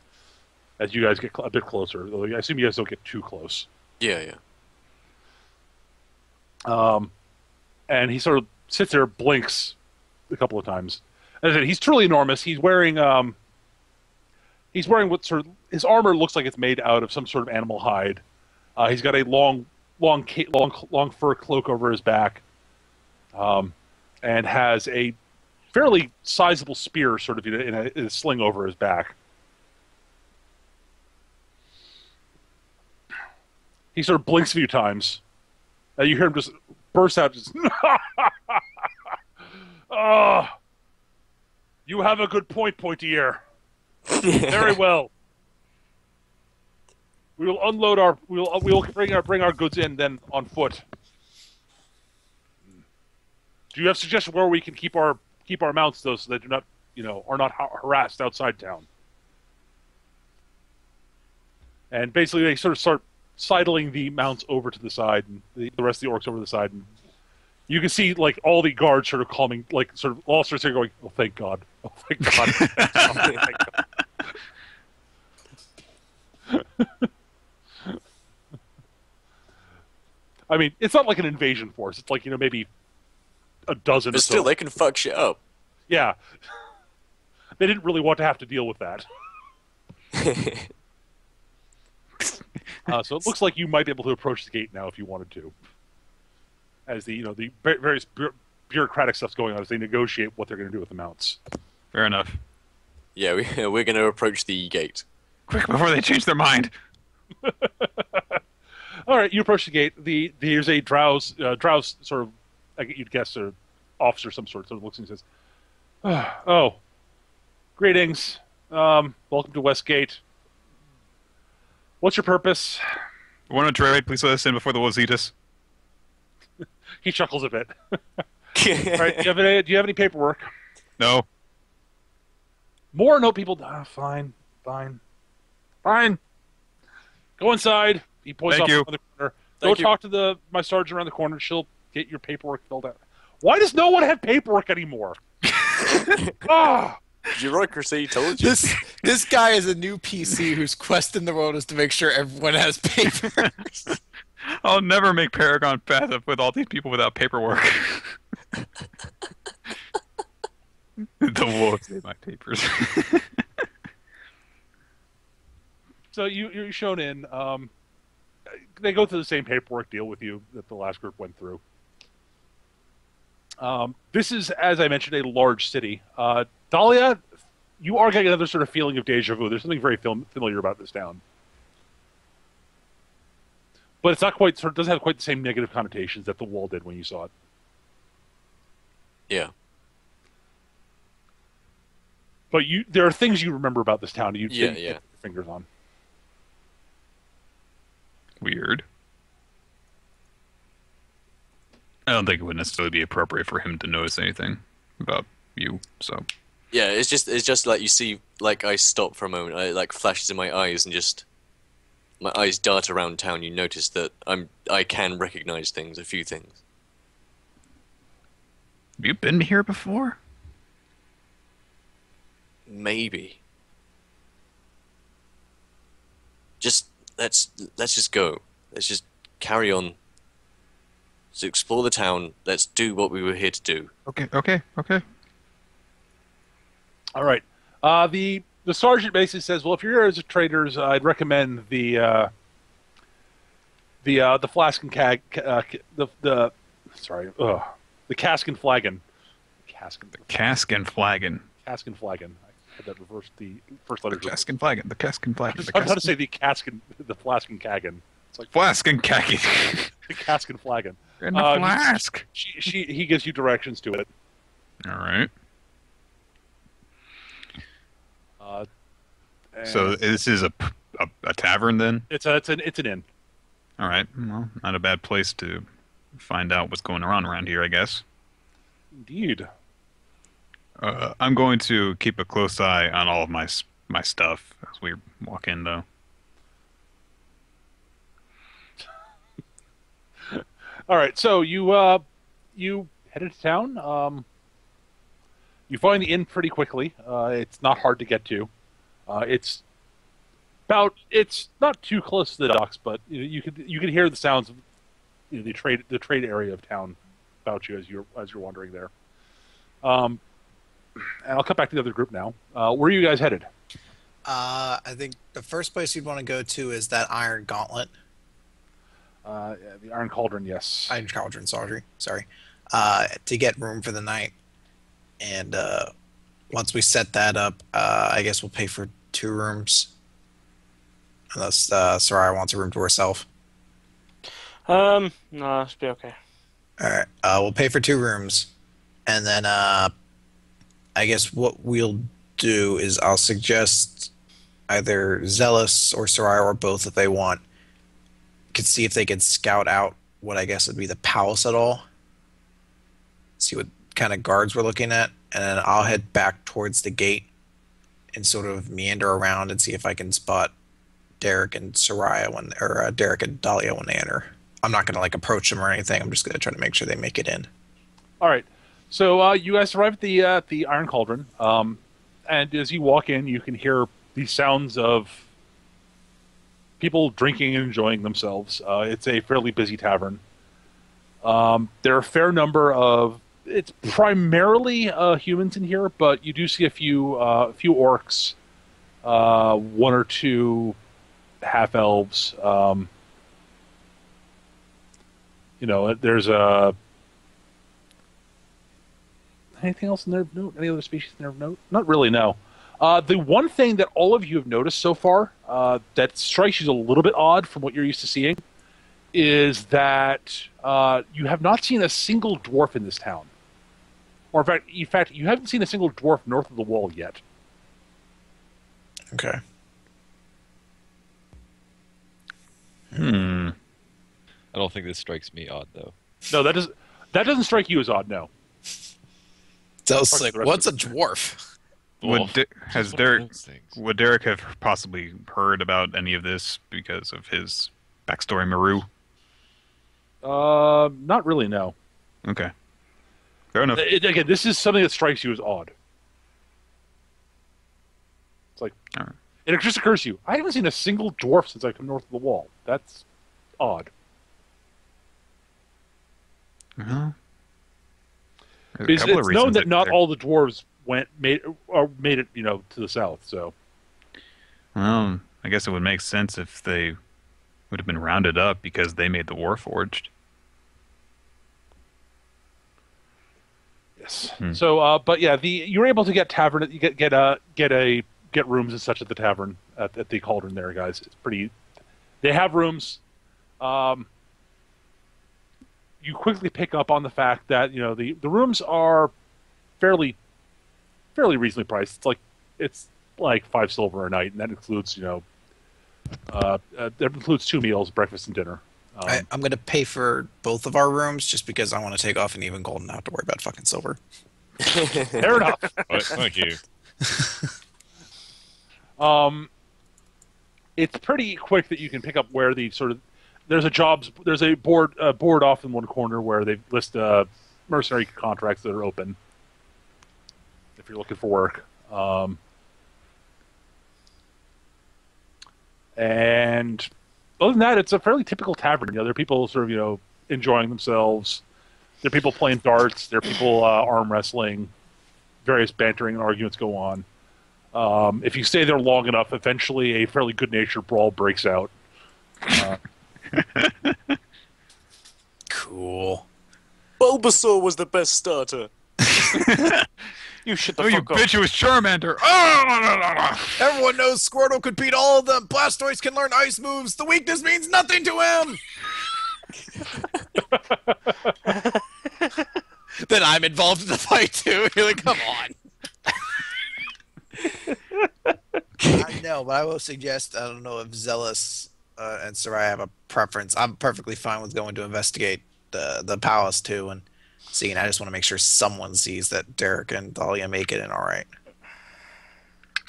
As you guys get a bit closer, though I assume you guys don't get too close. Yeah. And he sort of sits there, blinks a couple of times. As I said, he's truly enormous. He's wearing what sort of his armor looks like it's made out of some sort of animal hide. He's got a long fur cloak over his back, and has a fairly sizable spear sort of in a sling over his back. He sort of blinks a few times. You hear him just burst out, just, "Oh, you have a good point, Pointy Ear. Very well. We will unload we will bring our goods in then on foot. Do you have suggestions where we can keep our mounts though, so they do not are not harassed outside town?" And basically, they sort of start sidling the mounts over to the side, and the rest of the orcs over to the side, and you can see like all the guards sort of calming, like sort of all sorts of going, "Oh, thank God! Oh, thank God!" Oh, thank God. I mean, it's not like an invasion force. It's like maybe a dozen. But or still, so. they can fuck shit up. Yeah, they didn't really want to have to deal with that. So it looks like you might be able to approach the gate now if you wanted to, as the various bureaucratic stuff's going on as they negotiate what they're going to do with the mounts. Fair enough. Yeah, we're going to approach the gate. Quick, before they change their mind. All right, you approach the gate. There's a drows sort of, you'd guess, an officer of some sort of looks and says, "Oh, greetings. Welcome to Westgate. What's your purpose?" We want to trade. Please let us in before the wolves eat us. He chuckles a bit. All right, do you have any paperwork? No. More or no people? Fine. Go inside. He points Thank off you. around the corner. Thank Go you. talk to my sergeant around the corner. She'll get your paperwork filled out. Why does no one have paperwork anymore? Ah! Bureaucracy told you. This guy is a new PC whose quest in the world is to make sure everyone has paper. I'll never make Paragon path up with all these people without paperwork. The wolves need my papers. So you're shown in. They go through the same paperwork deal with you that the last group went through. This is, as I mentioned, a large city. Dahlia, you are getting another sort of feeling of deja vu. There's something very familiar about this town. But it's not quite, sort of doesn't have quite the same negative connotations that the wall did when you saw it. Yeah. But there are things you remember about this town that you didn't Yeah. get your fingers on. Weird. I don't think it would necessarily be appropriate for him to notice anything about you, so. Yeah, it's just like you see, like I stop for a moment, I like flashes in my eyes and just my eyes dart around town. You notice that I can recognize things, a few things. Have you been here before? Maybe. Let's just go. Let's just carry on. Let's explore the town. Let's do what we were here to do. Okay. All right. The the sergeant basically says, "Well, if you're here as a traders, I'd recommend the flask and cag, the sorry, the cask and flagon, cask and Cask and flagon. cask and flagon. I had that reversed the first letter. The cask and flagon. The cask and flagon. I'm trying to say the cask and the flask and cagon. It's like Flask and khaki. the cask and flagon. And the flask. He gives you directions to it. All right. So And this is a tavern then? it's an inn. All right. Well, not a bad place to find out what's going on around here, I guess. Indeed. I'm going to keep a close eye on all of my stuff as we walk in, though. All right, so you head into town. You find the inn pretty quickly. It's not hard to get to. It's not too close to the docks, but you could hear the sounds of the trade area of town about you as you're wandering there. And I'll cut back to the other group now. Where are you guys headed? I think the first place you'd want to go to is that Iron Gauntlet. The Iron Cauldron, yes. Iron Cauldron, sorry. To get room for the night. And once we set that up, I guess we'll pay for 2 rooms. Unless Soraya wants a room to herself. No, it should be okay. Alright, we'll pay for 2 rooms. And then I guess what we'll do is I'll suggest either Zealous or Soraya or both if they want. Could see if they could scout out what I guess would be the palace at all. See what kind of guards we're looking at. And then I'll head back towards the gate and sort of meander around and see if I can spot Derek and Soraya or Derek and Dahlia when they enter. I'm not going to approach them or anything. I'm just going to try to make sure they make it in. All right. So you guys arrive at the Iron Cauldron, and as you walk in, you can hear the sounds of people drinking and enjoying themselves. It's a fairly busy tavern. There are a fair number of. It's primarily humans in here, but you do see a few orcs, 1 or 2 half elves. There's anything else in there of note? Any other species in there of note? Not really, no. The one thing that all of you have noticed so far that strikes you as a little bit odd from what you're used to seeing is that you have not seen a single dwarf in this town. Or in fact, you haven't seen a single dwarf north of the wall yet. Okay. I don't think this strikes me odd, though. No, that doesn't strike you as odd, no. So it's like, what's a dwarf? Would Derek have possibly heard about any of this because of his backstory, Maru? Not really, no. Okay. Fair enough. Again, this is something that strikes you as odd. It's like, All right. it just occurs to you, I haven't seen a single dwarf since I come north of the wall. That's odd. Well, It's known that not all the dwarves made it, to the south. So, well, I guess it would make sense if they would have been rounded up because they made the Warforged. yes. So, but yeah, you're able to get tavern. You get rooms and such at the tavern at the Cauldron there, guys. It's pretty. They have rooms. You quickly pick up on the fact that the rooms are fairly reasonably priced. It's like 5 silver a night, and that includes that includes 2 meals, breakfast and dinner. I'm going to pay for both of our rooms just because I want to take off an even gold and not have to worry about fucking silver. Fair enough. Thank you. It's pretty quick that you can pick up where the sort of there's a board off in one corner where they list mercenary contracts that are open if you're looking for work. And other than that, it's a fairly typical tavern. There are people sort of enjoying themselves. There are people playing darts. There are people arm wrestling. Various bantering and arguments go on. If you stay there long enough, eventually a fairly good-natured brawl breaks out. Cool. Bulbasaur was the best starter. You shut the Oh, you fuck up. bitch! It was Charmander. Oh! Everyone knows Squirtle could beat all of them. Blastoise can learn ice moves. The weakness means nothing to him. Then I'm involved in the fight too. You're like, come on. I know, but I will suggest. I don't know if Zealous and Soraya have a preference. I'm perfectly fine with going to investigate the palace too and seeing. I just want to make sure someone sees that Derek and Dahlia make it in all right.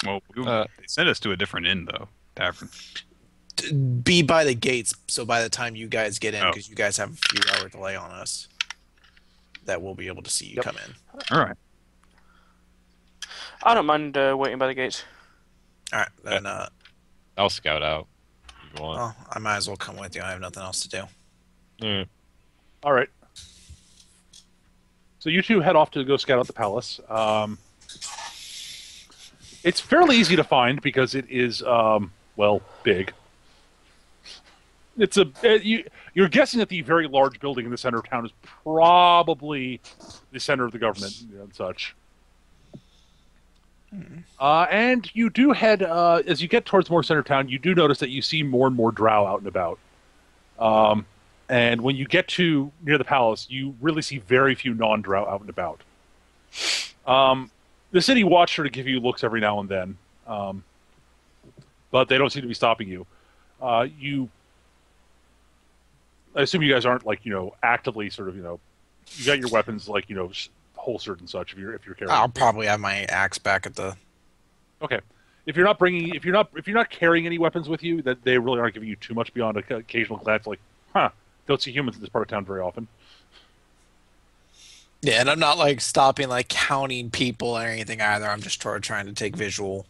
Well, they sent us to a different inn though, tavern. Be by the gates, so by the time you guys get in, Oh. because you guys have a few hour delay on us, that we'll be able to see you come in. All right. I don't mind waiting by the gates. All right, then. I'll scout out. If you want. Well, I might as well come with you. I have nothing else to do. Mm. All right. So you two head off to go scout out the palace. It's fairly easy to find because it is, big. It's you're guessing that the very large building in the center of town is probably the center of the government and such. And you do head, as you get towards more center of town, you do notice that you see more and more drow out and about. And when you get to near the palace, you really see very few non-drow out and about. The city watch sort of give you looks every now and then, but they don't seem to be stopping you. I assume you guys aren't actively sort of you got your weapons holstered and such if you're carrying. I'll probably have my axe back at the. Okay. If you're not carrying any weapons with you, that they really aren't giving you too much beyond an occasional glance, don't see humans in this part of town very often. Yeah, and I'm not stopping, counting people or anything either. I'm just trying to take visual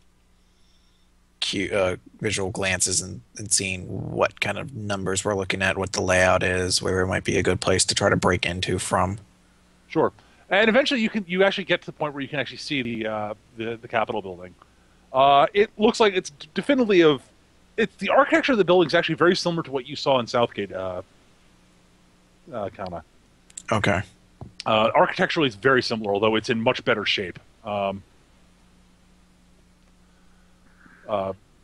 glances and seeing what kind of numbers we're looking at, what the layout is, where it might be a good place to try to break into from. Sure. And eventually you actually get to the point where you can actually see the Capitol building. It looks like it's definitively the architecture of the building is actually very similar to what you saw in Southgate, Kana. Okay. Architecturally, it's very similar, although it's in much better shape.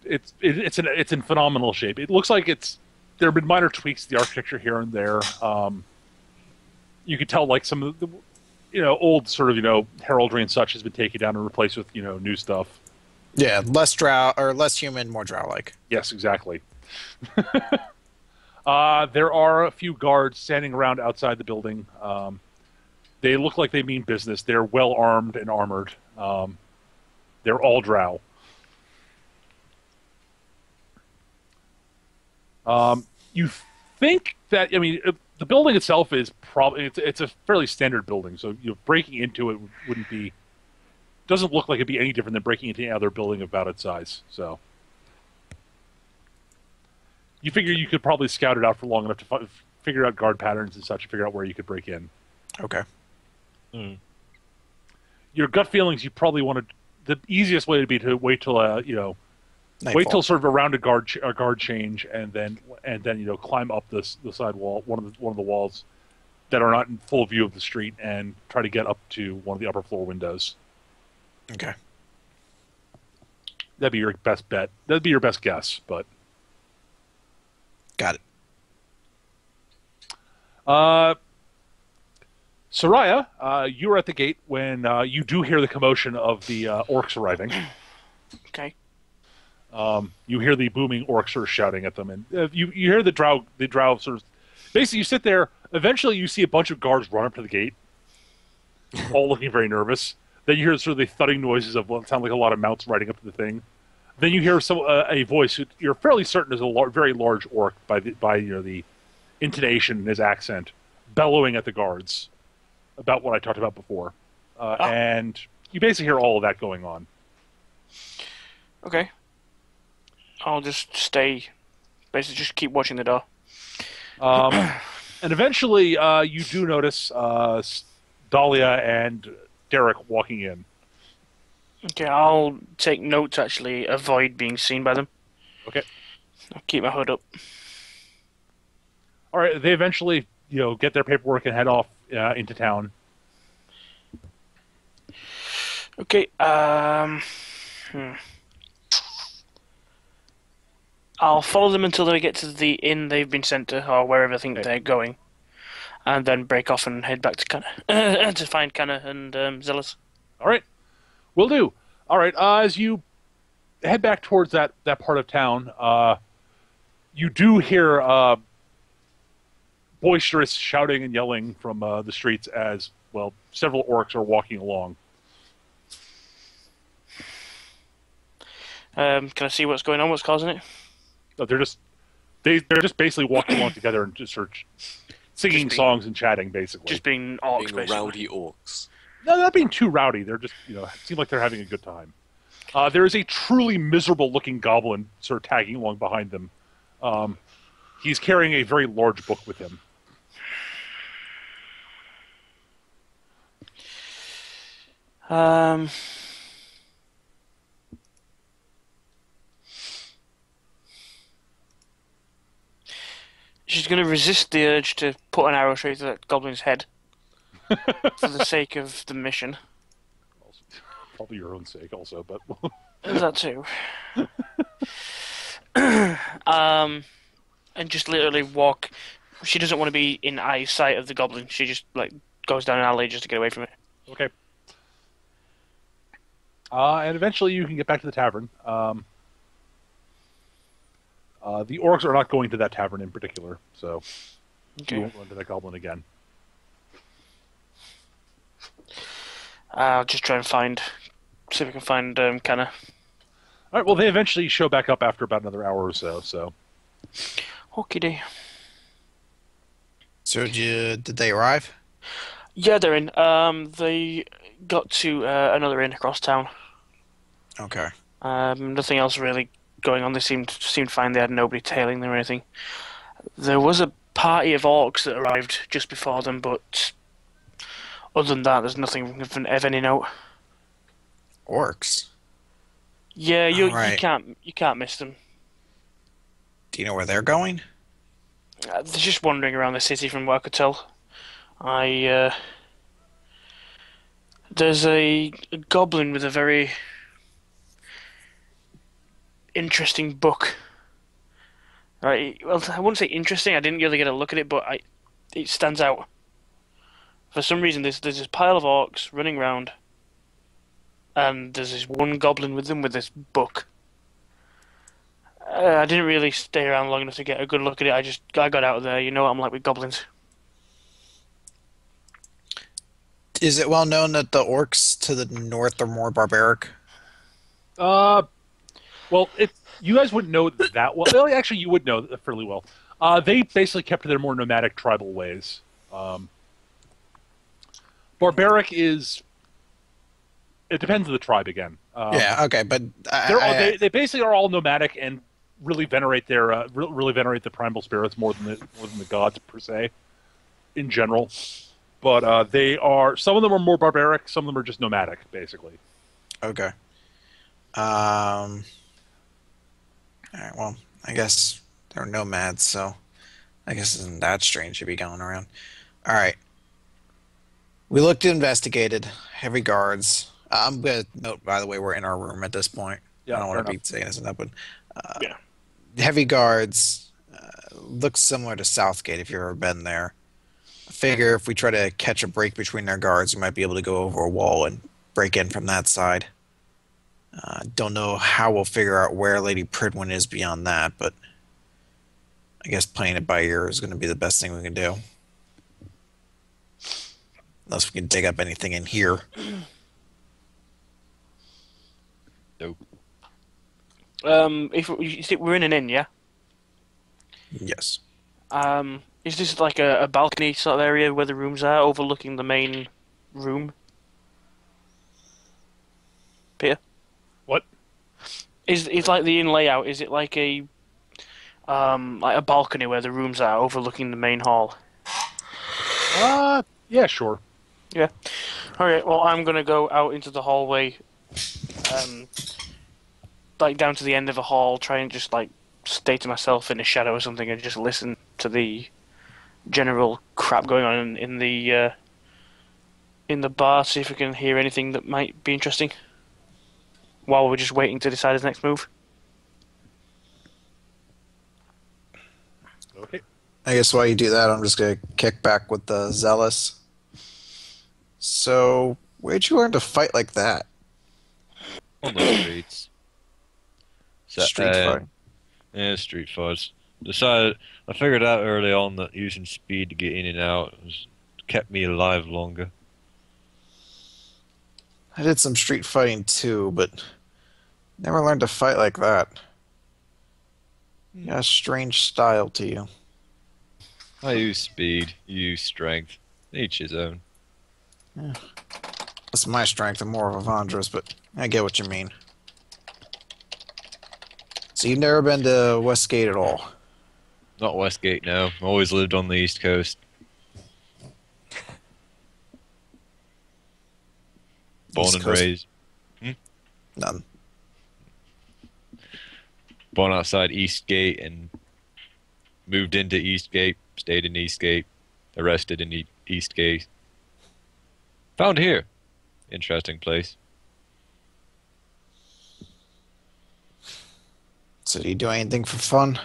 It's in phenomenal shape. It looks like there have been minor tweaks to the architecture here and there. You could tell some of the old sort of heraldry and such has been taken down and replaced with new stuff. Yeah, less drow or less human, more drow-like. Yes, exactly. There are a few guards standing around outside the building. They look like they mean business. They're well armed and armored. They're all drow. You think that the building itself is probably it's a fairly standard building, so breaking into it doesn't look like it'd be any different than breaking into any other building about its size. So you figure you could probably scout it out for long enough to figure out guard patterns and such, and figure out where you could break in. Okay. Your gut feelings, you probably want to. The easiest way would be to wait till wait till sort of around a guard change, and then climb up the side wall, one of the walls that are not in full view of the street, and try to get up to one of the upper floor windows. Okay. That'd be your best bet. That'd be your best guess, but. Got it. Soraya, you were at the gate when you do hear the commotion of the orcs arriving. Okay. You hear the booming orcs sort of shouting at them, and you hear the drow sort of. Basically, you sit there. Eventually, you see a bunch of guards run up to the gate, all looking very nervous. Then you hear sort of the thudding noises of what sound like a lot of mounts riding up to the thing. Then you hear a voice you're fairly certain is a very large orc by the intonation in his accent, bellowing at the guards about what I talked about before, and you basically hear all of that going on. Okay. I'll just stay. Basically, just keep watching the door. And eventually, you do notice Dahlia and Derek walking in. Okay, I'll take note to actually avoid being seen by them. Okay. I'll keep my hood up. All right. They eventually, get their paperwork and head off into town. Okay. I'll follow them until they get to the inn they've been sent to, or wherever I think Okay. they're going, and then break off and head back to Canna to find Canna and Zealous. All right. Will do. All right. As you head back towards that part of town, you do hear boisterous shouting and yelling from the streets as, well, several orcs are walking along. Can I see what's going on? What's causing it? But they're just basically walking along together and just sort of singing songs and chatting, basically. Just being orcs, Being basically. rowdy orcs. No, not being too rowdy. They're just, seem like they're having a good time. There is a truly miserable-looking goblin sort of tagging along behind them. He's carrying a very large book with him. She's going to resist the urge to put an arrow straight through that goblin's head for the sake of the mission. Probably your own sake, also, but That too. And just literally walk. She doesn't want to be in eyesight of the goblin. She just goes down an alley just to get away from it. okay. And eventually, you can get back to the tavern. The orcs are not going to that tavern in particular, so you Okay. won't run into that goblin again. I'll just try and see if I can find Canna. All right. Well, they eventually show back up after about another hour or so. So Okie day. So did they arrive? Yeah, they're in. They got to another inn across town. Okay. Nothing else really going on. They seemed fine. They had nobody tailing them or anything. There was a party of orcs that arrived just before them, but other than that, there's nothing of any note. Orcs. Yeah, you Alright. can't miss them. Do you know where they're going? They're just wandering around the city from what I could tell. There's a goblin with a very interesting book. Right, well, I wouldn't say interesting. I didn't really get a look at it, but it stands out. For some reason, there's this pile of orcs running around, and there's this one goblin with them with this book. I didn't really stay around long enough to get a good look at it. I got out of there. You know what I'm like with goblins. Is it well known that the orcs to the north are more barbaric? well, you guys wouldn't know that well. Well, actually, you would know fairly well. They basically kept to their more nomadic tribal ways. Barbaric is. It depends on the tribe again. Yeah. Okay, but They basically are all nomadic and really venerate the primal spirits more than the gods per se, in general. But some of them are more barbaric, some of them are just nomadic, basically. okay. All right. Well, I guess they're nomads, so I guess it isn't that strange to be going around. All right. We looked investigated. Heavy guards. I'm gonna note, by the way, we're in our room at this point. Yeah, I don't want fair to be saying this and that, but Yeah. heavy guards looks similar to Southgate if you've ever been there. I figure if we try to catch a break between their guards, we might be able to go over a wall and break in from that side. Don't know how we'll figure out where Lady Pridwin is beyond that, but I guess playing it by ear is going to be the best thing we can do. Unless we can dig up anything in here. Nope. If you see, we're in an inn, yeah. Yes. Is this like a balcony sort of area where the rooms are, overlooking the main room? Peter, What? is like the inn layout? Is it like a balcony where the rooms are, overlooking the main hall? Yeah, sure. Yeah. All right. Well, I'm gonna go out into the hallway like down to the end of a hall, try and just like stay to myself in a shadow or something, and just listen to the general crap going on in the bar. See if we can hear anything that might be interesting. While we're just waiting to decide his next move. Okay. I guess while you do that, I'm just gonna kick back with the Zealous. So, where'd you learn to fight like that? On the streets. Street fighting. Yeah, street fights. I figured out early on that using speed to get in and out kept me alive longer. I did some street fighting too, but never learned to fight like that. You got a strange style to you. I use speed, you use strength. Each his own. That's my strength. I'm more of a Vandross, but I get what you mean. So you've never been to Westgate at all? Not Westgate, no. Always lived on the East Coast. Born East and Coast? raised. None. Born outside Eastgate and moved into Eastgate, stayed in Eastgate, arrested in Eastgate. Found here. Interesting place. So do you do anything for fun?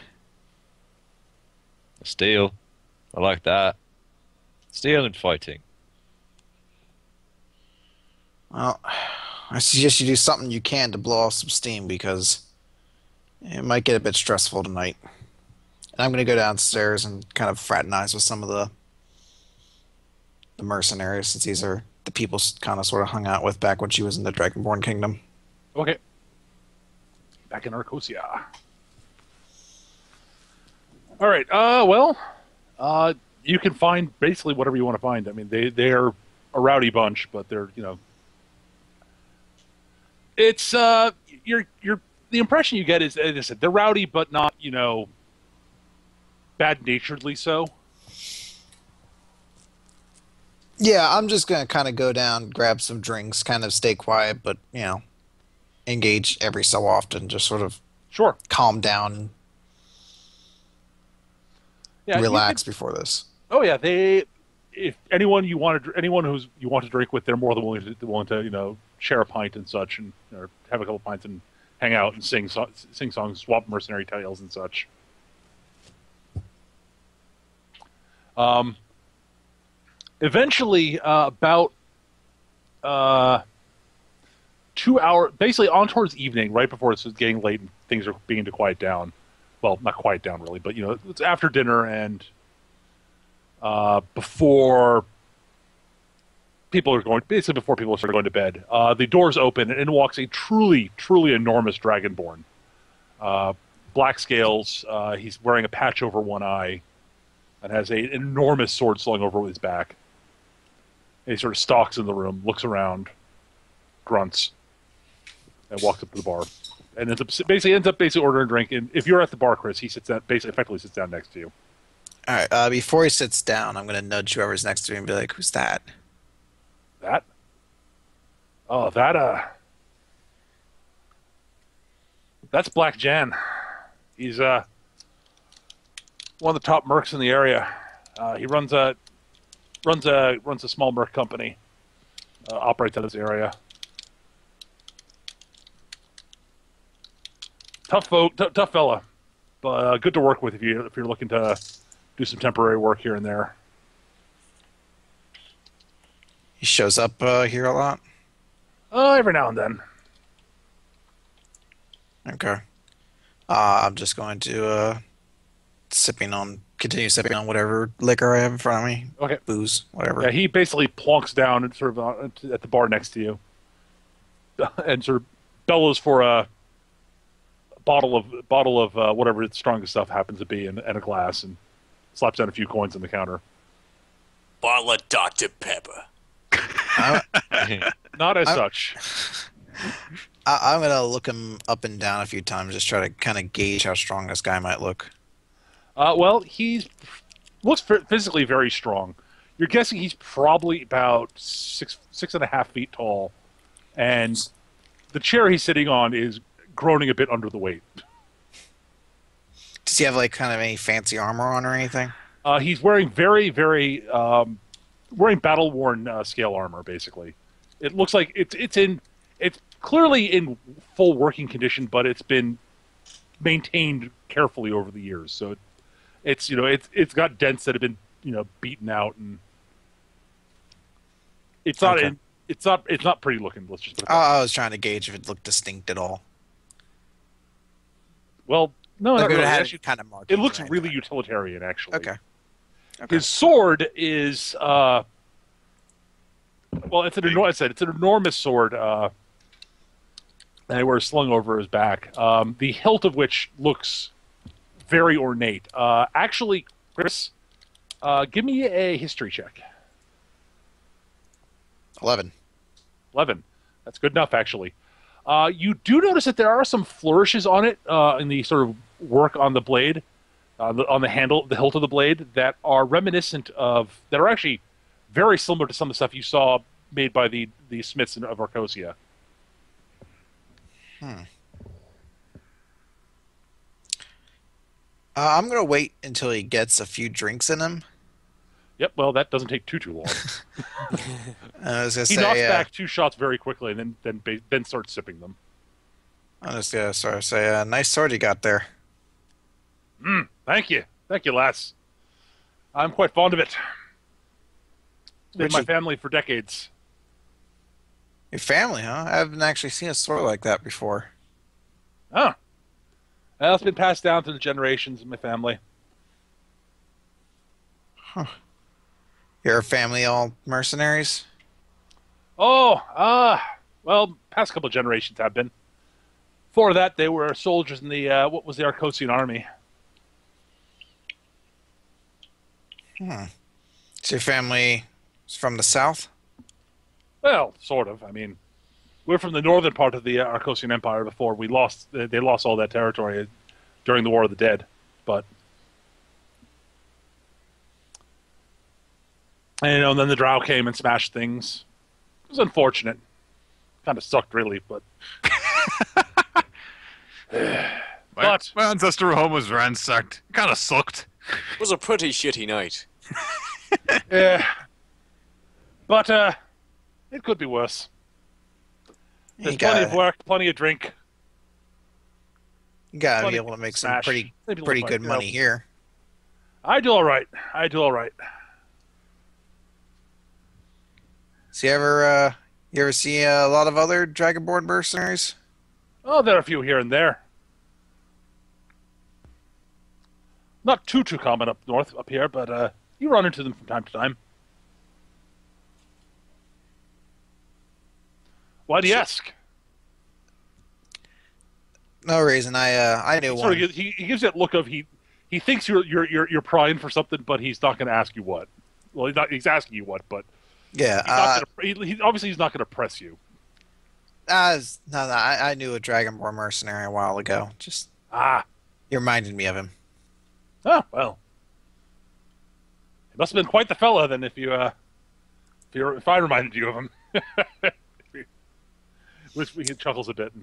Steal. I like that. Steal and fighting. Well, I suggest you do something you can to blow off some steam because it might get a bit stressful tonight. And I'm going to go downstairs and kind of fraternize with some of the mercenaries, since these are the people kind of sort of hung out with back when she was in the Dragonborn Kingdom. Okay. Back in Arcosia. All right. You can find basically whatever you want to find. I mean, they're a rowdy bunch, but they're, it's the impression you get is, as I said, they're rowdy, but not, bad-naturedly so. Yeah, I'm just going to kind of go down, grab some drinks, kind of stay quiet, but, engage every so often, just sort of Sure. calm down Yeah, and relax before this. Oh yeah, if anyone you want to drink with, they're more than willing to share a pint and such, and or have a couple pints and hang out and sing songs, swap mercenary tales and such. Eventually, about 2 hours, basically on towards evening, right before it's getting late and things are beginning to quiet down. Well, not quiet down really, but it's after dinner and before people are going, basically before people start going to bed. The doors open and in walks a truly, truly enormous dragonborn. Black scales. He's wearing a patch over one eye and has an enormous sword slung over his back. And he sort of stalks in the room, looks around, grunts, and walks up to the bar. And ends up ordering a drink. And if you're at the bar, Chris, he effectively sits down next to you. All right, before he sits down, I'm going to nudge whoever's next to me and be like, who's that? That? Oh, that's Black Jan. He's one of the top mercs in the area. He runs a small merc company. Operates out of this area. Tough fella, but good to work with if you're looking to do some temporary work here and there. He shows up here a lot? Every now and then. Okay. I'm just going to continue sipping on whatever liquor I have in front of me. Okay. Booze, whatever. Yeah, he basically plonks down and sort of at the bar next to you, and sort of bellows for a bottle of whatever the strongest stuff happens to be, and a glass, and slaps down a few coins on the counter. Bottle of Dr. Pepper. Not as such. I'm going to look him up and down a few times, just try to kind of gauge how strong this guy might look. Well, he looks physically very strong. You're guessing he's probably about 6.5 feet tall, and the chair he's sitting on is groaning a bit under the weight. Does he have like kind of any fancy armor on or anything? He's wearing wearing battle worn scale armor. Basically, it looks like it's clearly in full working condition, but it's been maintained carefully over the years. So it's got dents that have been beaten out, and it's not Okay. it's not pretty looking. Let's just put it that Oh, way. I was trying to gauge if it looked distinct at all. Well, no, Like not if really. it had Actually, any kind of markings it or looks anything. really utilitarian. Actually, Okay. Okay. his sword is well, it's an enormous sword that he wears slung over his back. The hilt of which looks very ornate. Actually, Chris, give me a history check. 11. 11. That's good enough, actually. You do notice that there are some flourishes on it in the sort of work on the blade, on the handle, the hilt of the blade, that are reminiscent of, that are actually very similar to some of the stuff you saw made by the smiths of Arcosia. I'm going to wait until he gets a few drinks in him. Yep, well, that doesn't take too long. I was going to He knocks say, back 2 shots very quickly and then starts sipping them. I'm just going to sort of say, nice sword you got there. Thank you. Thank you, lass. I'm quite fond of it. It's been Where'd my you- family for decades. Your family, huh? I haven't actually seen a sword like that before. Oh. Well, it's been passed down through the generations in my family. Your family all mercenaries? Oh, well, past couple of generations have been. Before that, they were soldiers in the, what was the Arcosian army. So your family is from the south? Well, sort of. I mean, we're from the northern part of the Arcosian Empire before they lost all that territory during the War of the Dead. But, and then the Drow came and smashed things. It was unfortunate. Kind of sucked, really, but... But- My ancestral home was ransacked. Kind of sucked. It was a pretty shitty night. Yeah. But, it could be worse. There's You plenty of gotta, work, plenty of drink. you gotta plenty be of able to make some smash. pretty Maybe pretty look good like, money here. I do all right. I do all right. So you ever see a lot of other Dragonborn mercenaries? Oh, there are a few here and there. Not too common up north, up here, but you run into them from time to time. Why do you ask? No reason. I knew Sort one. of gives, he gives that look of he thinks you're prying for something, but he's not going to ask you what. Well, he's asking you what, but Yeah. he's not gonna, obviously he's not going to press you. No, I knew a Dragonborn mercenary a while ago. Just Ah, you reminded me of him. oh well. He must have been quite the fella then, if I reminded you of him. Which he chuckles a bit.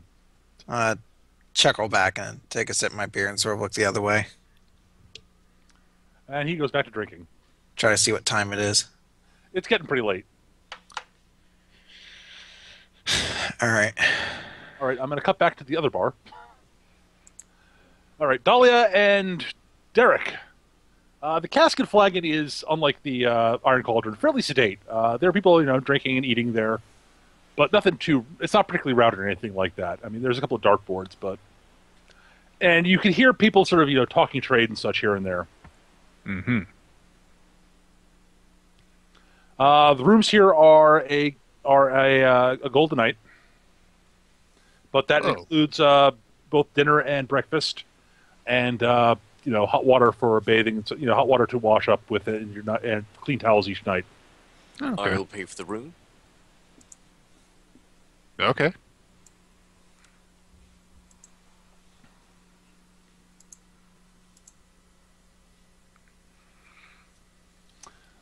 Chuckle back and take a sip of my beer and sort of look the other way. And he goes back to drinking. Try to see what time it is. It's getting pretty late. All right. All right, I'm going to cut back to the other bar. All right, Dahlia and Derek. The Cask and Flagon is, unlike the Iron Cauldron, fairly sedate. There are people, drinking and eating there, but nothing too. It's not particularly rowdy or anything like that. I mean, there's a couple of dartboards, and you can hear people sort of, talking trade and such here and there. Mm-hmm. The rooms here are a golden night, but that Oh. includes both dinner and breakfast, and hot water for bathing. So, hot water to wash up with it, and clean towels each night. Okay. I'll pay for the room. Okay.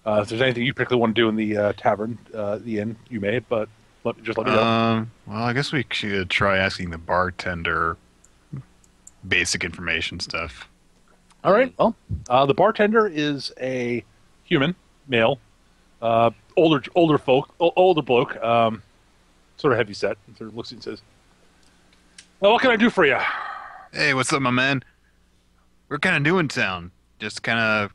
If there's anything you particularly want to do in the tavern, the inn, you may. But Just let me know. Well, I guess we should try asking the bartender basic information stuff. All right. Well, the bartender is a human, male, older bloke, sort of heavy set. And sort of looks and says, "Well, what can I do for you?" Hey, what's up, my man? We're kind of new in town. Just kind of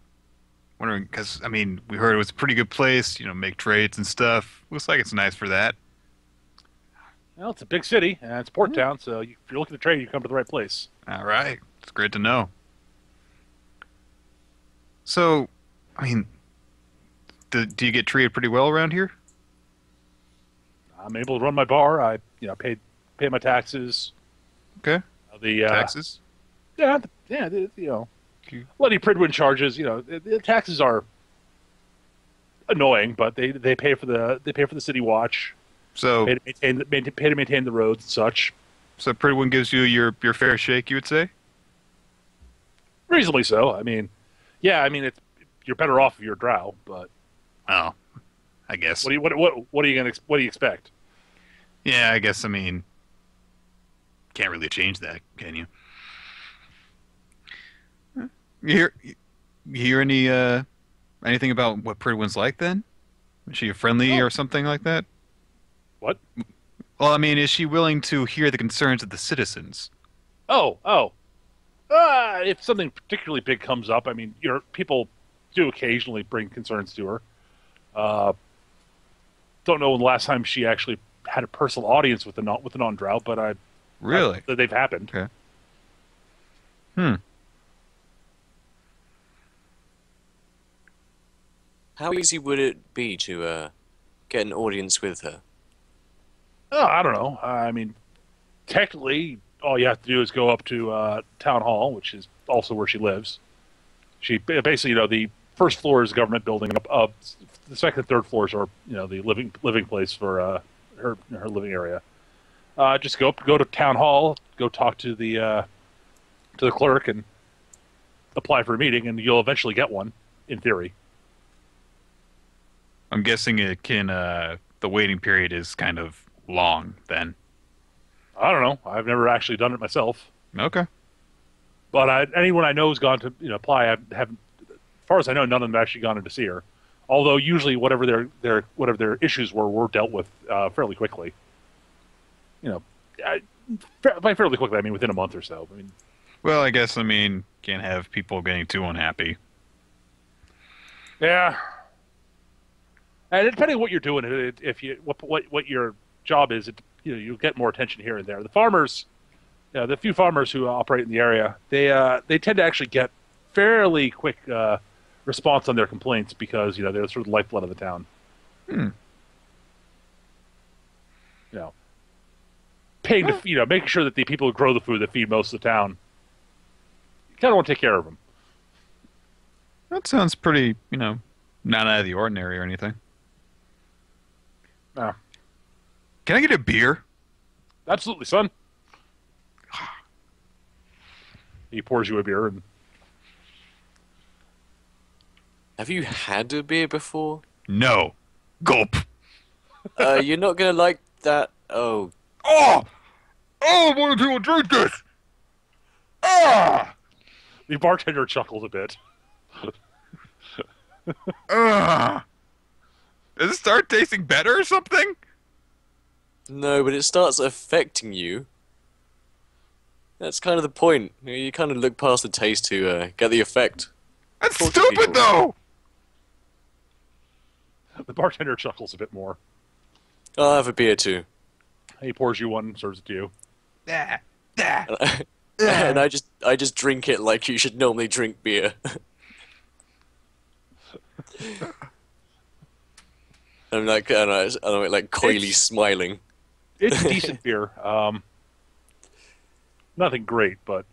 wondering, because, I mean, we heard it was a pretty good place, make trades and stuff. Looks like it's nice for that. Well, it's a big city, and it's a port town, so if you're looking to trade, you come to the right place. All right. It's great to know. So, I mean, do you get treated pretty well around here? I'm able to run my bar. I, pay my taxes. Okay. The Taxes? Yeah, Letty Pridwin charges. The taxes are annoying, but they pay for the city watch. So, Pay to maintain the roads and such. so pretty one gives you your fair shake, you would say? Reasonably so. I mean, yeah. I mean, you're better off if you're a drow, but Oh, I guess. what do you expect? Yeah, I guess, I mean, can't really change that, can you? You hear anything about what Pridwin's like then? Is she friendly or something like that? What? Well, I mean, is she willing to hear the concerns of the citizens? Oh. If something particularly big comes up, I mean, people do occasionally bring concerns to her. Don't know when the last time she actually had a personal audience with the non-drow, but Really? they've happened. Okay. Hmm. How easy would it be to get an audience with her? Oh, I don't know. I mean, technically, all you have to do is go up to town hall, which is also where she lives. She basically, the first floor is a government building, and the second and third floors are, the living place for her living area. Just go to town hall, go talk to the clerk, and apply for a meeting, and you'll eventually get one, in theory. I'm guessing the waiting period is kind of long then. I don't know. I've never actually done it myself. Okay. But anyone I know who's gone to apply, I haven't. As far as I know, none of them have actually gone in to see her. Although usually whatever their issues were dealt with fairly quickly. By fairly quickly, I mean within a month or so. I mean, Well, I guess, I mean, can't have people getting too unhappy. yeah. And depending on what you're doing, if you what your job is, you'll get more attention here and there. The farmers, the few farmers who operate in the area, they tend to actually get fairly quick response on their complaints because they're sort of the lifeblood of the town. Hmm. Paying to making sure that the people who grow the food that feed most of the town, you kind of want to take care of them. That sounds pretty, not out of the ordinary or anything. No. Can I get a beer? Absolutely, son. He pours you a beer, and Have you had a beer before? No. Gulp. You're not gonna like that. Oh, Oh! Oh, I want to drink this! Ah! the bartender chuckles a bit. Ah! Does it start tasting better or something? no, but it starts affecting you. That's kind of the point. You kind of look past the taste to get the effect. That's Talk to stupid, people. though! The bartender chuckles a bit more. I'll have a beer too. He pours you one, and serves it to you. Ah, ah. And I just drink it like you should normally drink beer. I'm like, I'm like coyly smiling. It's a decent beer. Nothing great, but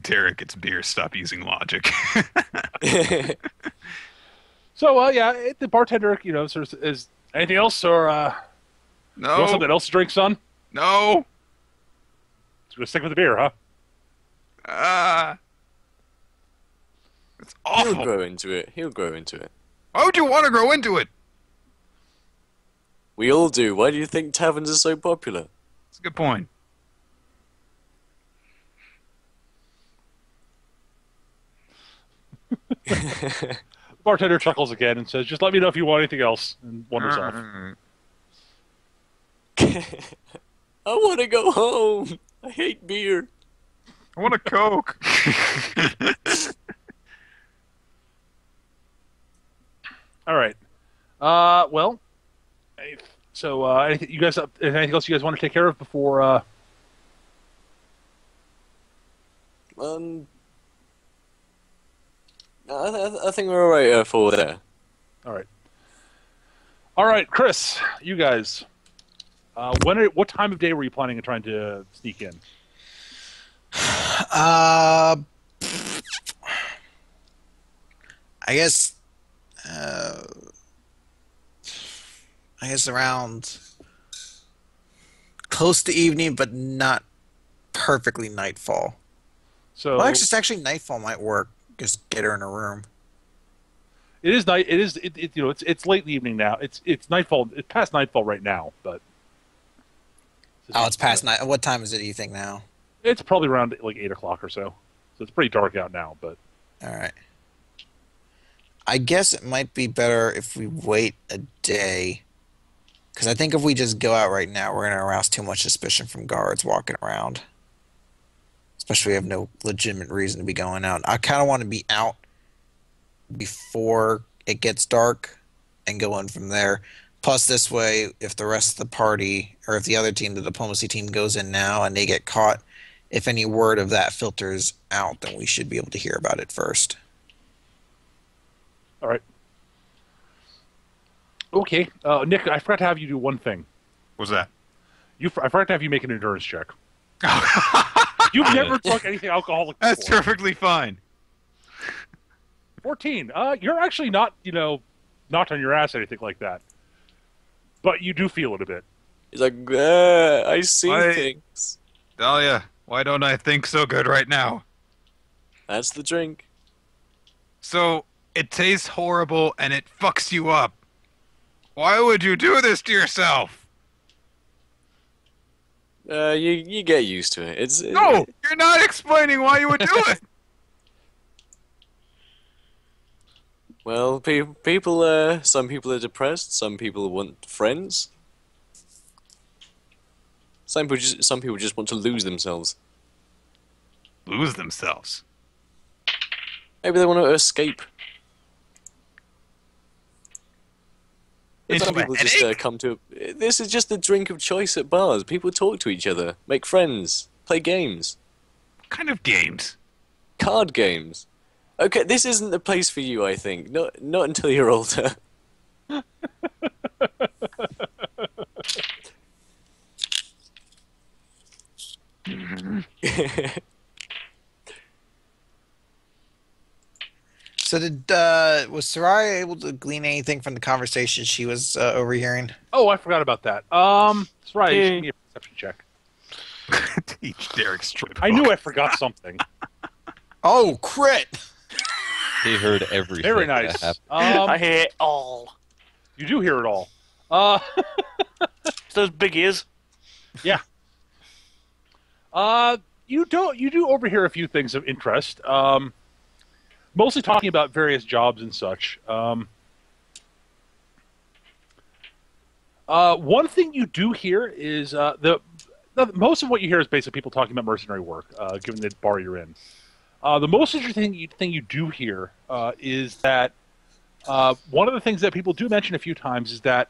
Derek, it's beer. Stop using logic. so yeah. The bartender, sort of is anything else, or you want No. something else to drink, son? No. So gonna stick with the beer, huh? Ah. It's He'll awful. grow into it. He'll grow into it. Why would you want to grow into it? We all do. Why do you think taverns are so popular? That's a good point. Bartender chuckles again and says, "Just let me know if you want anything else," and wanders off. I want to go home. I hate beer. I want a Coke. All right. Well, so anything you guys, anything else you guys want to take care of before? I think we're alright for there. All right, Chris. You guys. What time of day were you planning on trying to sneak in? I guess. I guess around close to evening, but not perfectly nightfall. So Well, actually, nightfall might work. Just get her in a room. it is night. It is. It's late in the evening now. It's nightfall. It's past nightfall right now, but. Oh, it's past night. What time is it? Do you think now? It's probably around like 8 o'clock or so. So it's pretty dark out now. But All right. I guess it might be better if we wait a day. Because I think if we just go out right now, we're going to arouse too much suspicion from guards walking around. Especially if we have no legitimate reason to be going out. I kind of want to be out before it gets dark and go in from there. Plus, this way, if the rest of the party, or if the other team, the diplomacy team, goes in now and they get caught, if any word of that filters out, then we should be able to hear about it first. all right. Okay, Nick. I forgot to have you do one thing. What's that? I forgot to have you make an endurance check. You've never drunk anything alcoholic before. That's perfectly fine. 14. You're actually not, knocked on your ass or anything like that. But you do feel it a bit. He's like, I see things. Dahlia, why don't I think so good right now? That's the drink. So, it tastes horrible and it fucks you up. Why would you do this to yourself? You get used to it. No! You're not explaining why you would do it! Well, people. Some people are depressed. Some people want friends. Some people just want to lose themselves. Lose themselves. Maybe they want to escape. And some Into a people just headache? come to. This is just the drink of choice at bars. People talk to each other, make friends, play games, What kind of games? card games. Okay, this isn't the place for you. I think not until you're older. So was Soraya able to glean anything from the conversation she was overhearing? Oh, I forgot about that. That's right. You should give me a perception check. Teach Derek strip. I knew I forgot something. Oh, crit! He heard everything. Very that nice. happened. I hear it all. You do hear it all. It's those big ears. Yeah. You do overhear a few things of interest. Mostly talking about various jobs and such. One thing you do hear is most of what you hear is basically people talking about mercenary work, given the bar you're in. The most interesting thing you do hear is that one of the things that people do mention a few times is that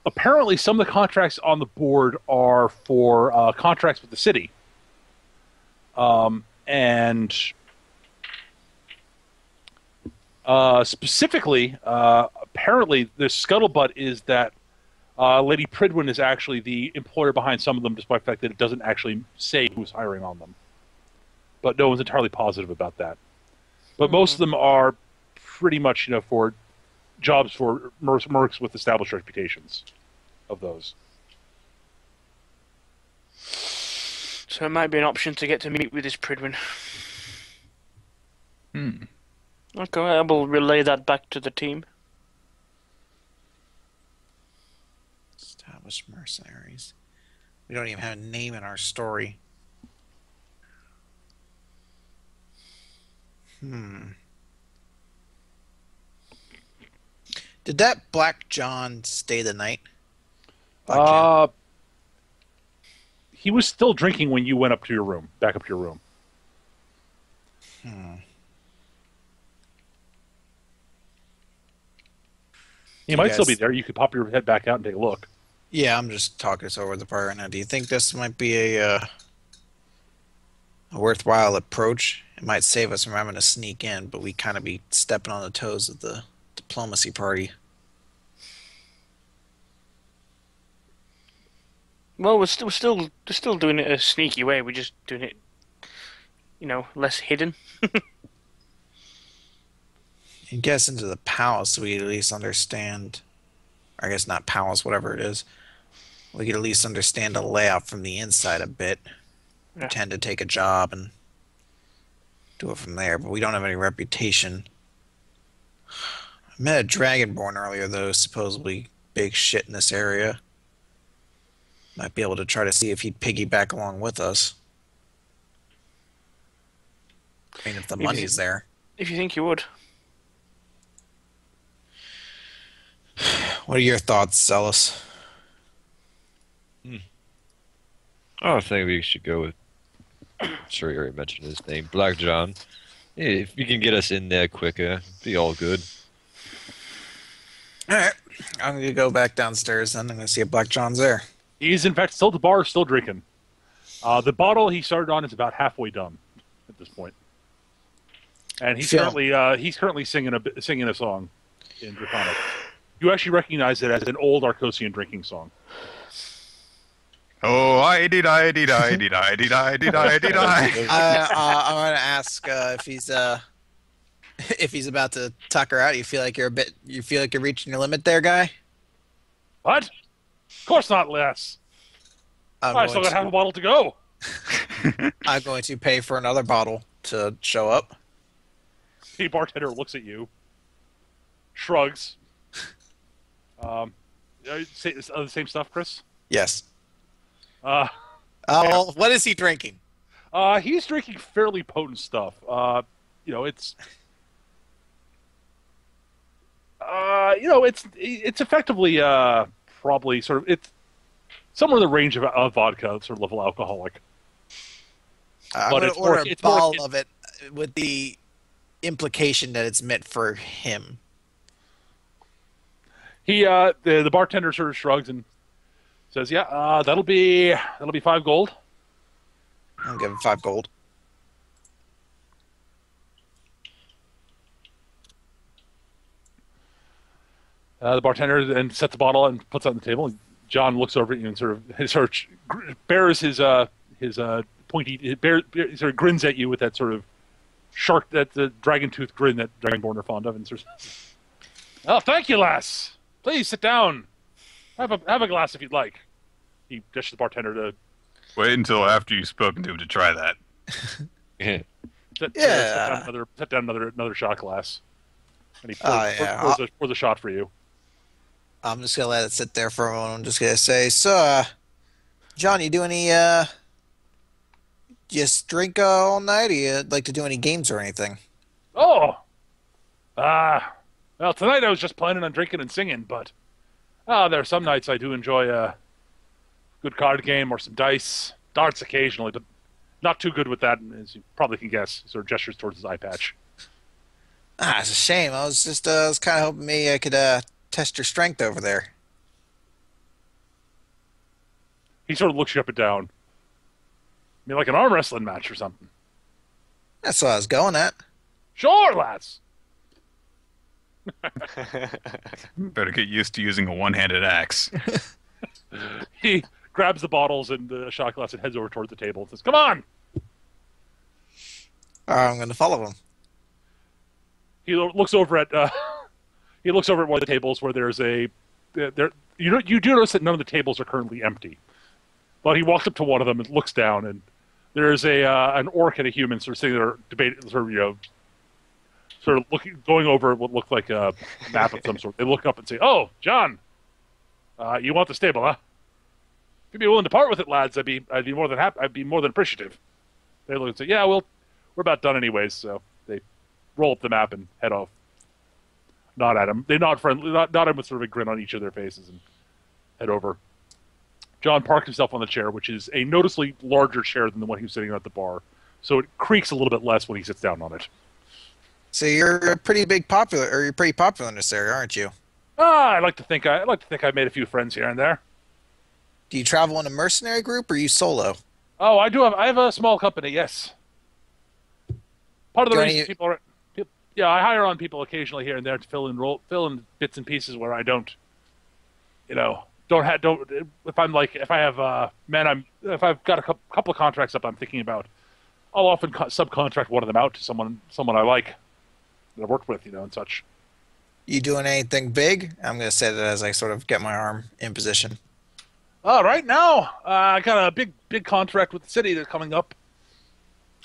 apparently some of the contracts on the board are for contracts with the city. And specifically, apparently the scuttlebutt is that Lady Pridwin is actually the employer behind some of them, despite the fact that it doesn't actually say who's hiring on them. But no one's entirely positive about that. But most of them are pretty much, for jobs for mercs with established reputations of those. So it might be an option to get to meet with this Pridwin. Okay, I will relay that back to the team. Established mercenaries. We don't even have a name in our story. Did that Black John stay the night? Black John. He was still drinking when you went up to your room, back up to your room. He might still be there. You could pop your head back out and take a look. Yeah, I'm just talking this over the part right now. Do you think this might be a worthwhile approach? It might save us from having to sneak in, but we kind of be stepping on the toes of the diplomacy party. Well, we're still doing it a sneaky way. We're just doing it, less hidden. And get us into the palace so we at least understand, or I guess not palace, whatever it is. We could at least understand the layout from the inside a bit. Yeah. Pretend to take a job and do it from there, but we don't have any reputation. I met a Dragonborn earlier, though, supposedly big shit in this area. Might be able to try to see if he'd piggyback along with us. I mean, if the money's there. If you think you would. What are your thoughts, Celis? I think we should go with. I'm sure you already mentioned his name, Black John. If you can get us in there quicker, be all good. All right, I'm gonna go back downstairs. Then I'm gonna see if Black John's there. He's in fact still at the bar, still drinking. The bottle he started on is about halfway done at this point, and he's currently singing a song in Draconic. You actually recognize it as an old Arcosian drinking song. Oh, I did, I did, I did, I did, I did, I did, I. I'm gonna ask if he's about to tuck her out. You feel like you're reaching your limit there, guy? What? Of course not, Les. I still got half a bottle to go. I'm going to pay for another bottle to show up. The bartender looks at you, shrugs. The same stuff, Chris? Yes. Well, what is he drinking? He's drinking fairly potent stuff. It's effectively probably sort of it's somewhere in the range of vodka, sort of level alcoholic. I'm going to order a bottle of it with the implication that it's meant for him. The bartender sort of shrugs and says, "Yeah, that'll be 5 gold." I'll give him 5 gold. The bartender then sets the bottle and puts it on the table. And John looks over at you and sort of bears his pointy, sort of grins at you with that sort of shark, that the dragon tooth grin that Dragonborn are fond of, and sort of, "Oh, thank you, lass. Please sit down. Have a glass if you'd like." He gestures the bartender to Wait until after you've spoken to him to try that. set down another shot glass, and he pours a shot for you. I'm just gonna let it sit there for a moment. I'm just gonna say, so, John, you do any just drink all night? Or you like to do any games or anything? Oh, well, tonight I was just planning on drinking and singing, but there are some nights I do enjoy a good card game or some dice, darts occasionally, but not too good with that, as you probably can guess. Sort of gestures towards his eye patch. It's a shame. I was kind of hoping maybe I could test your strength over there. He sort of looks you up and down. I mean, like an arm wrestling match or something. That's what I was going at. Sure, lads. Better get used to using a one-handed axe. He grabs the bottles and the shot glass and heads over toward the table and says, "Come on!" I'm going to follow him. He looks over at one of the tables where there's you do notice that none of the tables are currently empty. But he walks up to one of them and looks down, and there's an orc and a human sort of sitting there debating, sort of going over what looked like a map of some sort. They look up and say, "Oh, John, you want the stable, huh? If you'd be willing to part with it, lads, I'd be more than happy. I'd be more than appreciative." They look and say, "Yeah, well, we're about done anyways." So they roll up the map and head off. Nod at him. They nod friendly, nod at him with sort of a grin on each of their faces, and head over. John parks himself on the chair, which is a noticeably larger chair than the one he was sitting on at the bar, so it creaks a little bit less when he sits down on it. So you're pretty popular in this area, aren't you? I like to think I made a few friends here and there. Do you travel in a mercenary group or are you solo? Oh, I have a small company. Yes. Part of the reason yeah, I hire on people occasionally here and there to fill in bits and pieces where I don't, if I've got a couple of contracts up I'm thinking about, I'll often subcontract one of them out to someone I like that I've worked with, and such. You doing anything big? I'm going to say that as I sort of get my arm in position. Right now, I got a big contract with the city that's coming up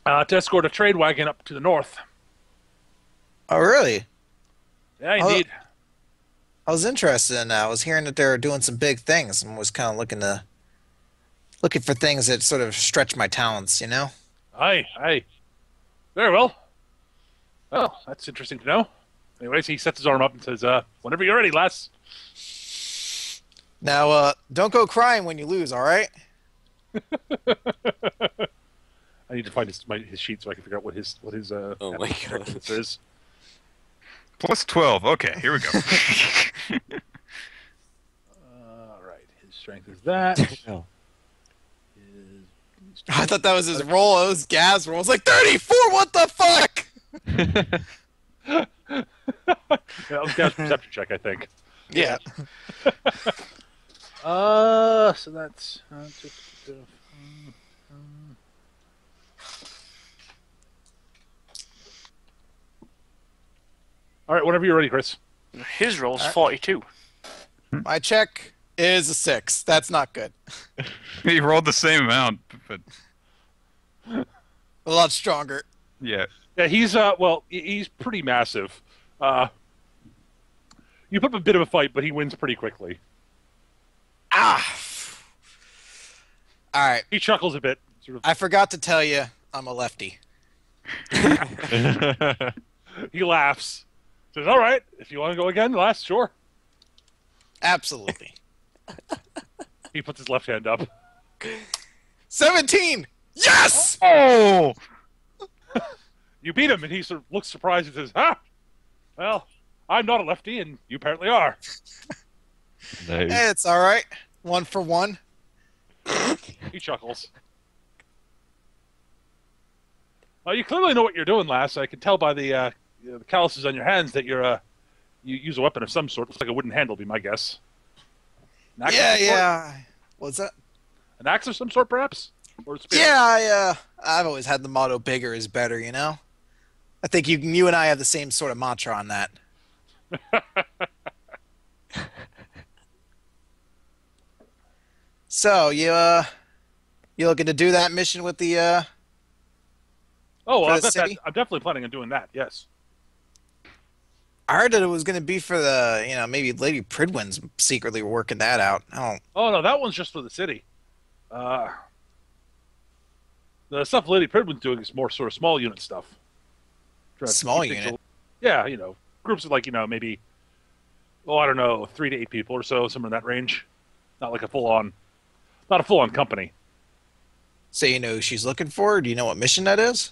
to escort a trade wagon up to the north. Oh, really? Yeah, indeed. I was interested in that. I was hearing that they were doing some big things and was kind of looking for things that sort of stretch my talents, Aye. Very well. Well, that's interesting to know. Anyways, he sets his arm up and says, "Whenever you're ready, lass." Now, don't go crying when you lose, all right? I need to find his sheet so I can figure out what his Oh my God. is. Plus 12. Okay, here we go. All right, his strength is that. No. I thought that was his roll. It was Gav's roll. I was like, 34, what the fuck? Yeah, that was Gav's perception check, I think. Yeah. So that's all right. Whenever you're ready, Chris. His roll's 42. My check is a 6. That's not good. He rolled the same amount, but A lot stronger. yeah. Yeah, he's pretty massive. You put up a bit of a fight, but he wins pretty quickly. Ah! All right. He chuckles a bit. Sort of. I forgot to tell you I'm a lefty. He laughs. Says, "All right, if you want to go again, lass, sure." Absolutely. He puts his left hand up. 17! Yes! Oh! You beat him, and he sort of looks surprised and says, well, I'm not a lefty, and you apparently are." Nice. Hey, it's all right. 1 for 1. He chuckles. Well, you clearly know what you're doing, lass. I can tell by the calluses on your hands that you use a weapon of some sort. Looks like a wooden handle, be my guess. An axe of some sort? Yeah. What's that? An axe of some sort, perhaps? Or a spear? Yeah, I've always had the motto "bigger is better," I think you and I have the same sort of mantra on that. So, you looking to do that mission with the Oh, well, for the city? I'm definitely planning on doing that, yes. I heard that it was going to be for the, maybe Lady Pridwin's secretly working that out. Oh, no, that one's just for the city. The stuff Lady Pridwin's doing is more sort of small unit stuff. Small unit? Yeah, groups of maybe, I don't know, 3 to 8 people or so, somewhere in that range. Not like not a full-on company. So you know who she's looking for? Do you know what mission that is?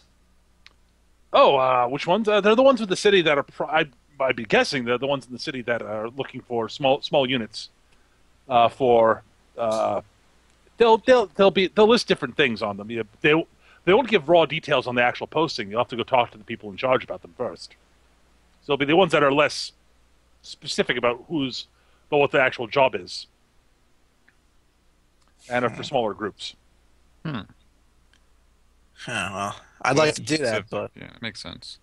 Oh, which ones? They're the ones with the city that are. I'd be guessing they're the ones in the city that are looking for small units. They'll list different things on them. They won't give raw details on the actual posting. You'll have to go talk to the people in charge about them first. So they'll be the ones that are less specific about what the actual job is, and are for smaller groups. Well, I'd like to do that, but Yeah, it makes sense.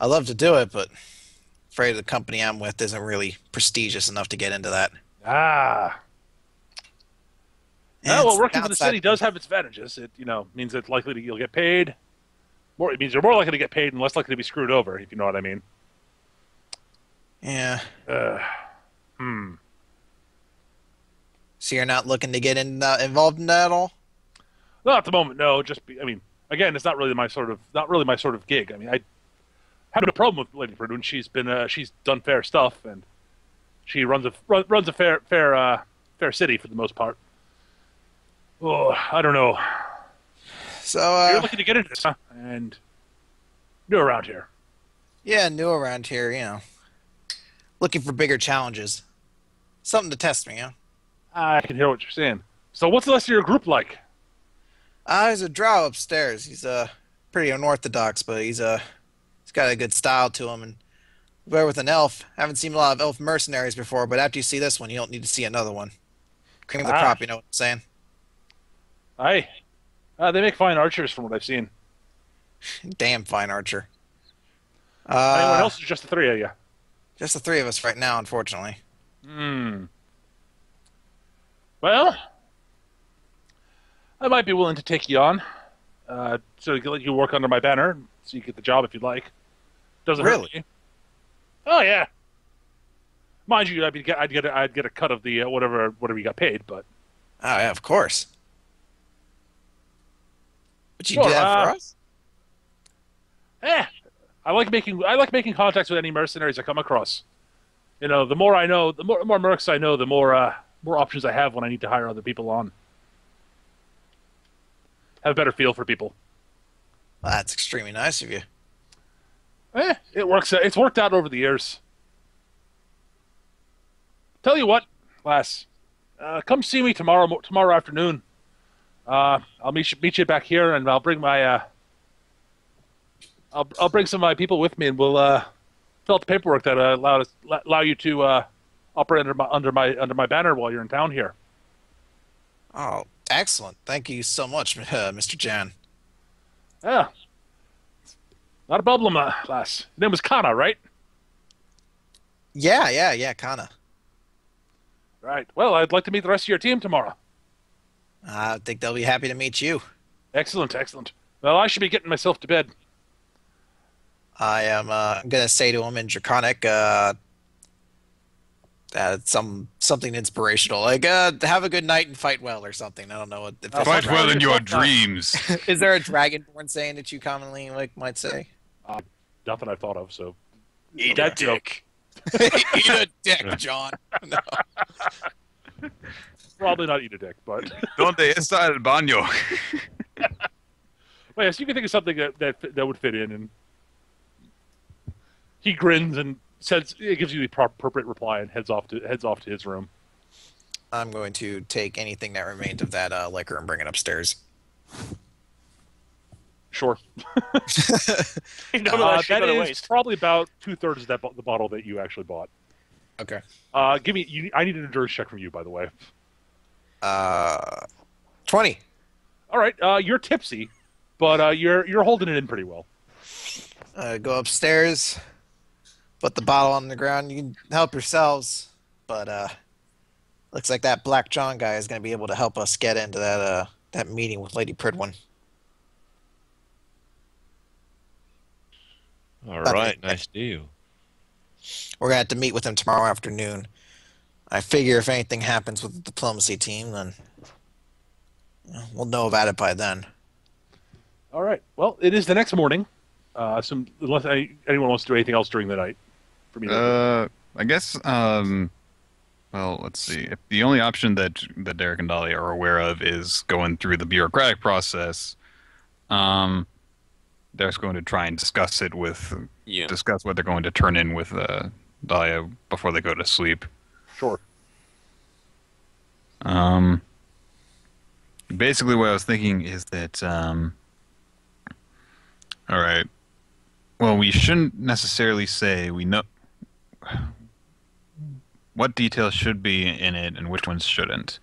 I'd love to do it, but afraid the company I'm with isn't really prestigious enough to get into that. Yeah, well, It's working for the outside- city does have its advantages. It means it's likely that you'll get paid. It means you're more likely to get paid and less likely to be screwed over, if you know what I mean. Yeah. Uh, hmm. So you're not looking to get involved in that at all? Not at the moment, no. I mean, again, it's not really my sort of gig. I mean, I have no problem with Lady Perdue. She's done fair stuff, and she runs a fair city for the most part. Oh, I don't know. So, You're looking to get into this, huh? And new around here. yeah, new around here, you know. Looking for bigger challenges. Something to test me, yeah. I can hear what you're saying. So, what's the rest of your group like? There's a drow upstairs. He's pretty unorthodox, but he's got a good style to him. And we're with an elf. Haven't seen a lot of elf mercenaries before, but after you see this one, you don't need to see another one. Cream of the crop, you know what I'm saying? Aye. They make fine archers from what I've seen. Damn fine archer. Anyone else? Or just the three of you? Just the three of us right now, unfortunately. Hmm. Well, I might be willing to take you on. So I can let you work under my banner, so you get the job if you'd like. Doesn't Really? hurt me. Oh yeah. Mind you, I'd get a cut of the whatever you got paid, but Oh, yeah, of course. But you Sure, do that for us? I like making contacts with any mercenaries I come across. You know, the more I know, the more mercs I know, the more options I have when I need to hire other people on. Have a better feel for people. Well, that's extremely nice of you. It works. It's worked out over the years. Tell you what, lass, come see me tomorrow afternoon. I'll meet you back here, and I'll bring my I'll bring some of my people with me, and we'll fill out the paperwork that allow you to operate under my banner while you're in town here. Oh, excellent. Thank you so much, Mr. Jan. Yeah, not a problem, lass. Your name was Kana, right? Yeah, kinda. Right. Well, I'd like to meet the rest of your team tomorrow. I think they'll be happy to meet you. Excellent. Well, I should be getting myself to bed. I am gonna say to him in Draconic, something inspirational, like have a good night and fight well or something. I don't know if that's Fight well in your Dragonborn. dreams. Is there a Dragonborn saying that you commonly might say? Nothing I've thought of. So Eat a that joke. dick. Eat a dick, John. No. Probably not eat a dick, but Donde está el baño? well, yes, you can think of something that would fit in. And he grins and says, it gives you the appropriate reply, and heads off to his room. I'm going to take anything that remained of that liquor and bring it upstairs. Sure. You know that shit That go to is waste. probably about 2/3 of the bottle that you actually bought. Okay. I need an endurance check from you, by the way. 20. All right. You're tipsy, but you're holding it in pretty well. Go upstairs, put the bottle on the ground. You can help yourselves, but looks like that Black John guy is going to be able to help us get into that meeting with Lady Pridwin. All right, nice deal. We're going to have to meet with him tomorrow afternoon. I figure if anything happens with the diplomacy team, then we'll know about it by then. All right. Well, it is the next morning. Unless anyone wants to do anything else during the night, for me. I guess. Well, let's see. If the only option that Derek and Dolly are aware of is going through the bureaucratic process, Derek's going to try and discuss what they're going to turn in with Dahlia before they go to sleep. Sure. Basically, what I was thinking is that, all right. Well, we shouldn't necessarily say we know what details should be in it and which ones shouldn't,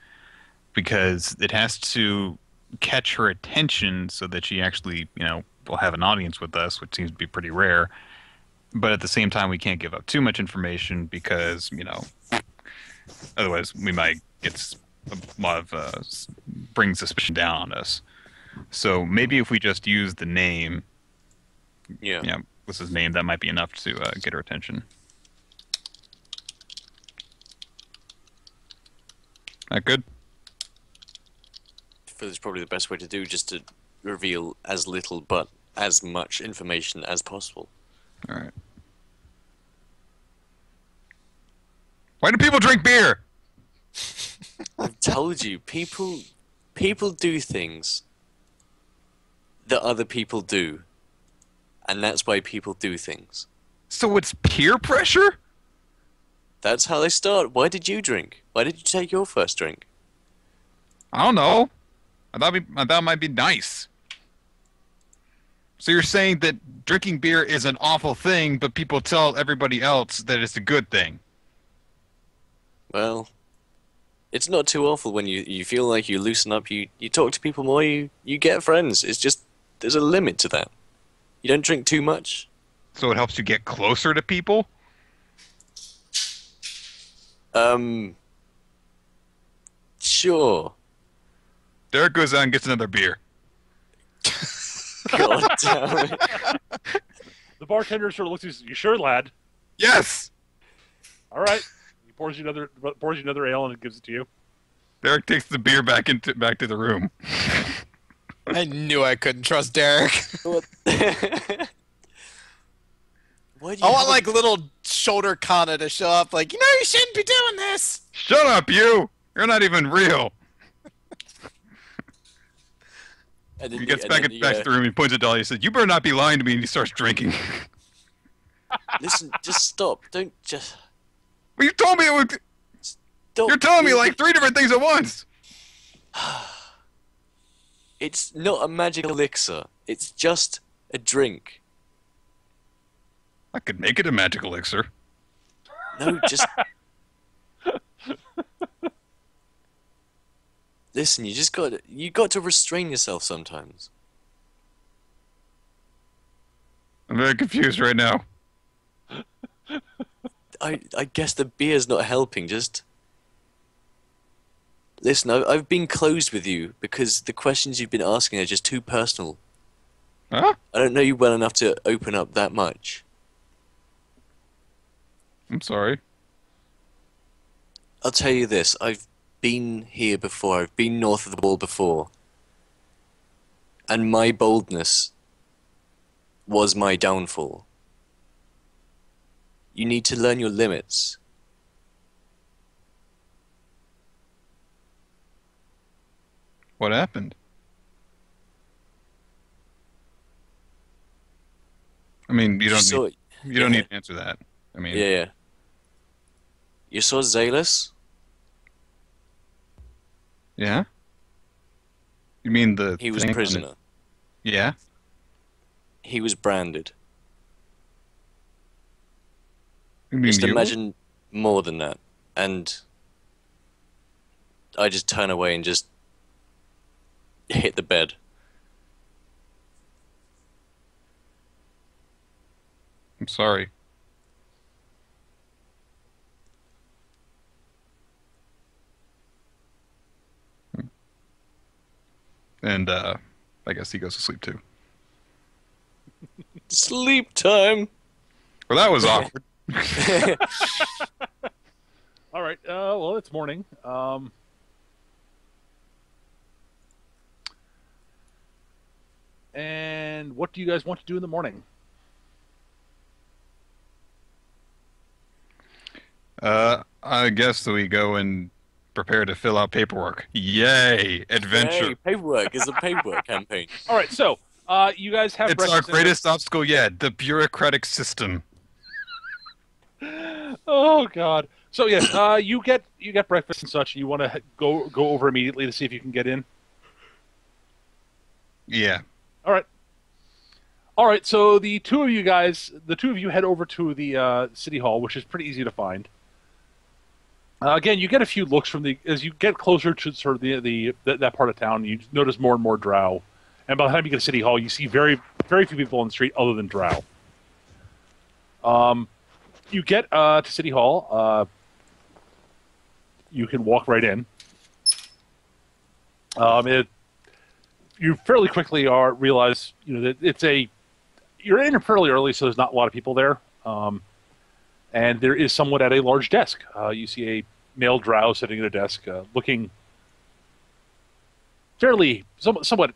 because it has to catch her attention so that she actually, will have an audience with us, which seems to be pretty rare. But at the same time, we can't give up too much information because, otherwise we might get a lot of bring suspicion down on us. So maybe if we just use the name Yeah. what's his name? That might be enough to get her attention. That good? I feel it's probably the best way to do, just to reveal as little but as much information as possible. All right. Why do people drink beer? I've told you, people do things that other people do, and that's why people do things. So it's peer pressure? That's how they start. Why did you drink? Why did you take your first drink? I don't know. I thought it might be nice. So you're saying that drinking beer is an awful thing, but people tell everybody else that it's a good thing? Well, it's not too awful when you feel like you loosen up, you talk to people more, you get friends. It's just, there's a limit to that. You don't drink too much. So it helps you get closer to people? Sure. Derek goes out and gets another beer. God damn it. The bartender sort of looks at you. You sure, lad? Yes! All right. He pours you another ale and gives it to you. Derek takes the beer back to the room. I knew I couldn't trust Derek. What? Why do you I want have a- like little shoulder Kana to show up, like, you know, you shouldn't be doing this. Shut up, you! You're not even real. And then He gets and back then to the room. He points at Dolly. He says, "You better not be lying to me." And he starts drinking. Listen, just stop. Don't just. Well, you told me it would. Don't, You're telling me like 3 different things at once. It's not a magic elixir. It's just a drink. I could make it a magic elixir. No, just. Listen, you got to restrain yourself sometimes. I'm very confused right now. I guess the beer's not helping. Just listen. I've been closed with you because the questions you've been asking are just too personal. Huh? I don't know you well enough to open up that much. I'm sorry. I'll tell you this. I've been here before. I've been north of the wall before. And my boldness was my downfall. You need to learn your limits. What happened? I mean, you don't Yeah. need to answer that. I mean, Yeah. You saw Zalus? yeah? You mean the He was a thing on prisoner. it? Yeah? He was branded. You mean Just you? imagine more than that. And I just turn away and just hit the bed. I'm sorry. And I guess he goes to sleep too. Sleep time! Well, that was awkward. All right. Well, it's morning. And what do you guys want to do in the morning? I guess that we go and prepare to fill out paperwork. Yay! Adventure. Hey, paperwork is a paperwork campaign. All right. So, you guys have It's our breakfast. greatest obstacle yet, the bureaucratic system. Oh God. So yes, you get breakfast and such. And you want to go over immediately to see if you can get in. Yeah. All right. All right. So the two of you head over to the city hall, which is pretty easy to find. Again, you get a few looks as you get closer to sort of that part of town. You notice more and more drow, and by the time you get to city hall, you see very very few people on the street other than drow. You get to city hall. You can walk right in. You fairly quickly realize that you're in fairly early, so there's not a lot of people there. And there is someone at a large desk. You see a male drow sitting at a desk, looking fairly, somewhat,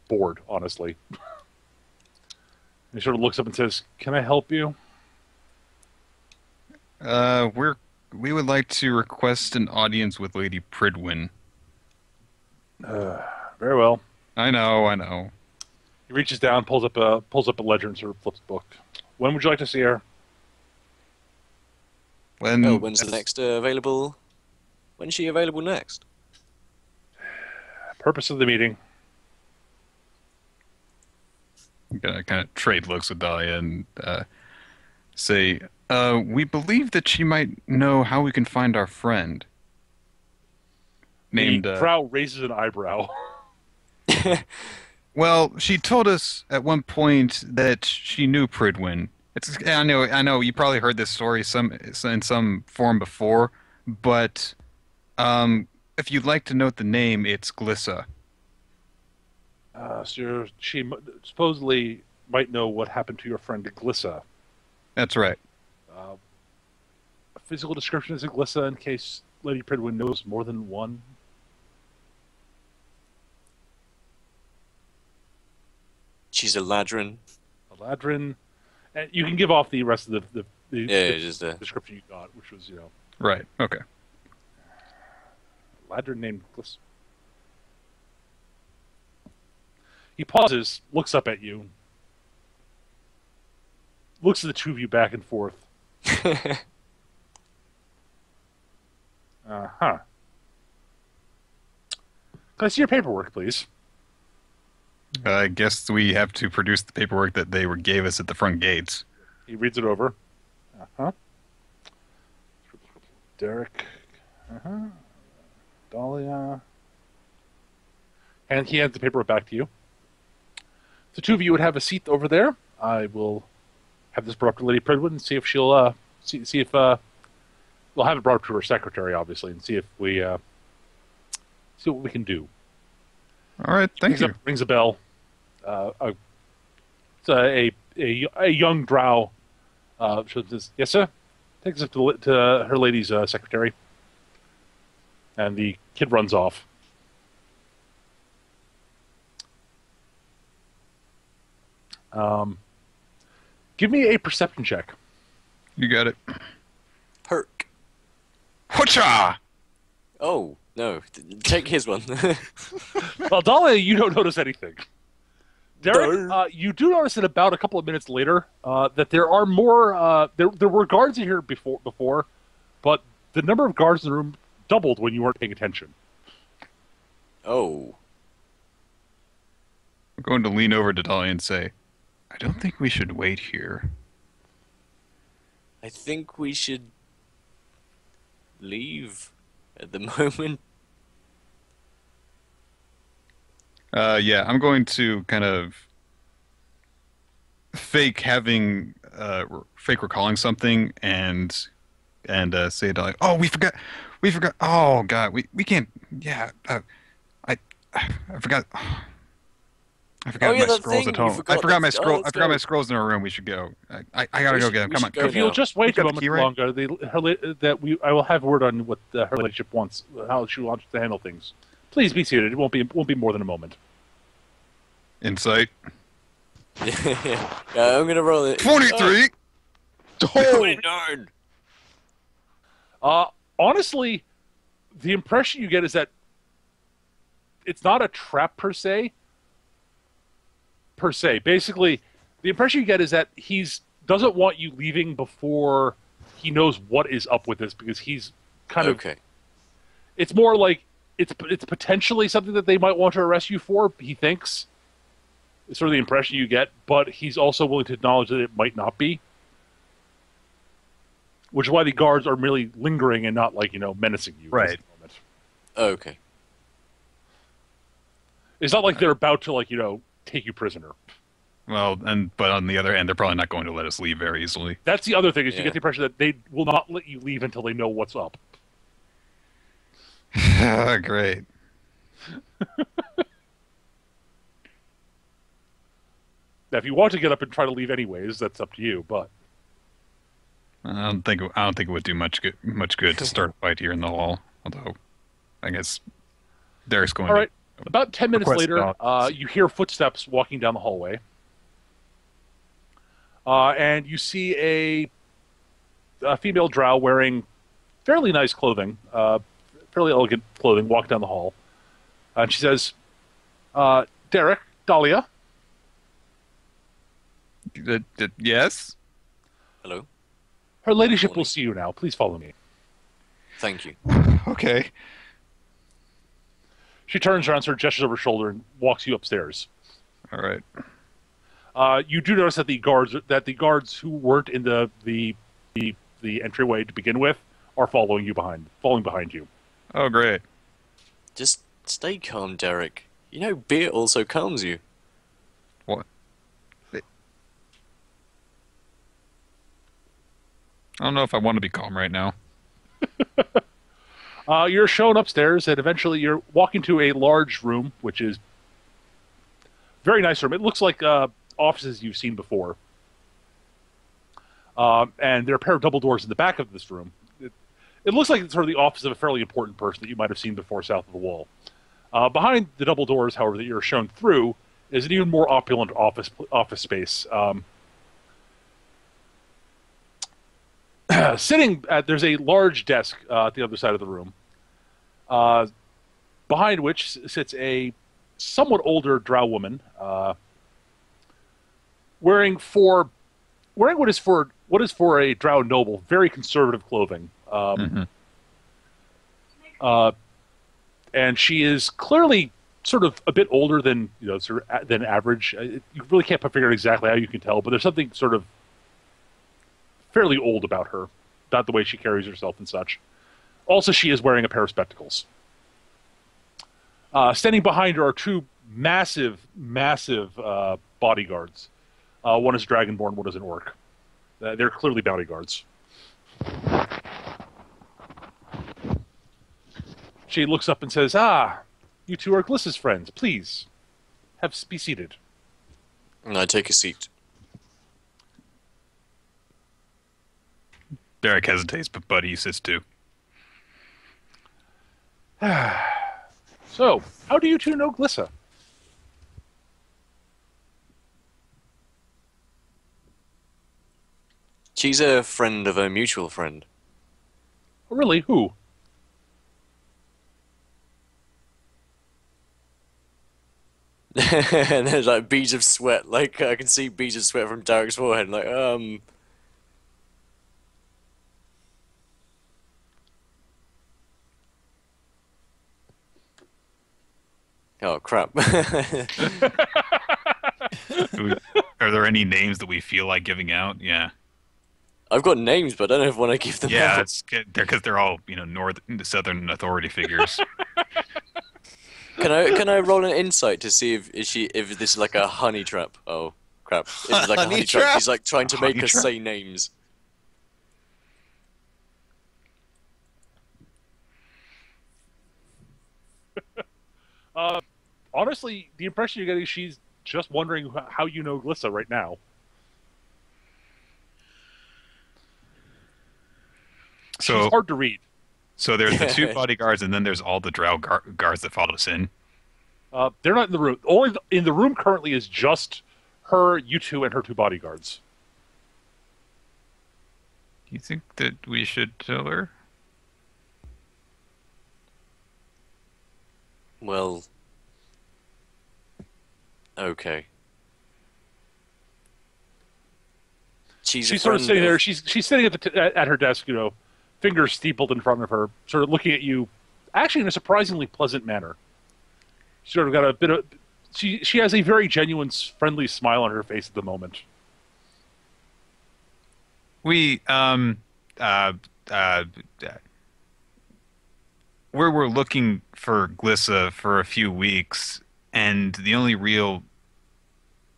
bored, honestly. He sort of looks up and says, "Can I help you?" We would like to request an audience with Lady Pridwin. Very well. I know. He reaches down, pulls up a ledger, and sort of flips the book. When would you like to see her? When's the next available? When's she available next? Purpose of the meeting. I'm gonna kind of trade looks with Dahlia and say, we believe that she might know how we can find our friend. Named The drow raises an eyebrow. Well, she told us at one point that she knew Pridwin. I know. You probably heard this story in some form before, but if you'd like to note the name, it's Glissa. So she supposedly might know what happened to your friend Glissa. That's right. A physical description is a Glissa in case Lady Pridwin knows more than one. She's a ladrin. A ladrin. And you can give off the rest of the Just description you got, which was, Right. Okay. ladrin named Glissa. He pauses, looks up at you, looks at the two of you back and forth. Can I see your paperwork, please? I guess we have to produce the paperwork that they gave us at the front gates. He reads it over. Derek. Dahlia. And he hands the paperwork back to you. The two of you would have a seat over there. I will have this brought up to Lady Pridwin and see if she'll see if we'll have it brought up to her secretary, obviously, and see if we see what we can do. All right, thank you. Rings a bell. It's a young drow. Says, "Yes, sir." Takes it to her lady's secretary, and the kid runs off. Give me a perception check. You got it. Perk. Hoocha! Oh, no. Take his one. Well, Dahlia, you don't notice anything. Derek, you do notice that about a couple of minutes later that there are more. There were guards in here before, but the number of guards in the room doubled when you weren't paying attention. Oh. I'm going to lean over to Dahlia and say, I don't think we should wait here. I think we should leave at the moment. Yeah, I'm going to kind of fake recalling something and say to like, oh, we forgot. Oh God, we can't. Yeah, I forgot. I forgot my scrolls at home. I forgot my scroll. I forgot my scrolls in our room. We should go. I gotta go get them. Come on. If you'll just wait a moment longer, I will have word on what her ladyship wants, how she wants to handle things. Please be seated. It won't be more than a moment. Insight. Yeah, I'm gonna roll it. 23. 29. Honestly, the impression you get is that it's not a trap per se. Basically, the impression you get is that doesn't want you leaving before he knows what is up with this, because he's kind of. It's more like it's potentially something that they might want to arrest you for. He thinks. It's sort of the impression you get, but he's also willing to acknowledge that it might not be. Which is why the guards are merely lingering and not menacing you. Right. Okay. It's not like they're about to take you prisoner. Well, but on the other end, they're probably not going to let us leave very easily. That's the other thing, is you get the impression that they will not let you leave until they know what's up. Great. Now, if you want to get up and try to leave anyways, that's up to you. But I don't think it would do much good to start a fight here in the hall. Although, I guess Derek's going all to right, about 10 minutes request later, dogs. you hear footsteps walking down the hallway, and you see a female drow wearing fairly nice clothing, fairly elegant clothing, walk down the hall, and she says, "Derek, Dahlia." Yes. Hello. Her ladyship Morning. will see you now. Please follow me. Thank you. Okay. She turns around, sort of gestures over her shoulder, and walks you upstairs. All right. You do notice that the guards who weren't in the entryway to begin with are following behind you. Oh, great. Just stay calm, Derek. You know, beer also calms you. What? I don't know if I want to be calm right now. You're shown upstairs, and eventually you're walking to a large room, which is very nice room. It looks like offices you've seen before. And there are a pair of double doors in the back of this room. It looks like it's sort of the office of a fairly important person that you might have seen before south of the wall. Behind the double doors, however, that you're shown through, is an even more opulent office space. There's a large desk at the other side of the room, behind which sits a somewhat older drow woman, wearing what is for a drow noble very conservative clothing. And she is clearly sort of a bit older than than average. You really can't figure out exactly how you can tell, but there's something sort of fairly old about her, about the way she carries herself and such. Also, she is wearing a pair of spectacles. Standing behind her are two massive bodyguards. One is Dragonborn, one is an orc. They're clearly bodyguards. She looks up and says, you two are Glissa's friends. Please, be seated. And I take a seat. Derek hesitates, but Buddy sits too. So, how do you two know Glissa? She's a friend of a mutual friend. Oh, really? Who? And there's like beads of sweat. Like I can see beads of sweat from Derek's forehead. Like, Oh crap. Are there any names that we feel like giving out? Yeah. I've got names, but I don't know if I want to give them Yeah, out. it's because they're all southern authority figures. Can I roll an insight to see if this is like a honey trap? Oh crap! If it's like a honey trap, she's like trying to make us say names. Honestly, the impression you're getting is she's just wondering how you know Glissa right now. So She's hard to read. So there's the two bodyguards, and then there's all the drow guards that followed us in. They're not in the room. Only in the room currently is just her, you two, and her two bodyguards. Do you think that we should tell her? Well, okay. She's sort of sitting there. She's sitting at her desk, fingers steepled in front of her, sort of looking at you, actually in a surprisingly pleasant manner. She's sort of got a bit of. She has a very genuine, friendly smile on her face at the moment. We we were looking for Glissa for a few weeks, and the only real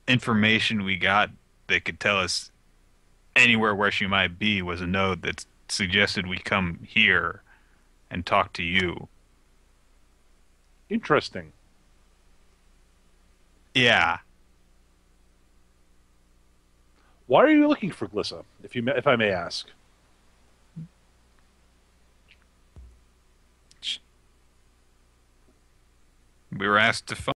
information we got that could tell us anywhere where she might be was a note that suggested we come here and talk to you. Interesting. Yeah. Why are you looking for Glissa, if I may ask? We were asked to find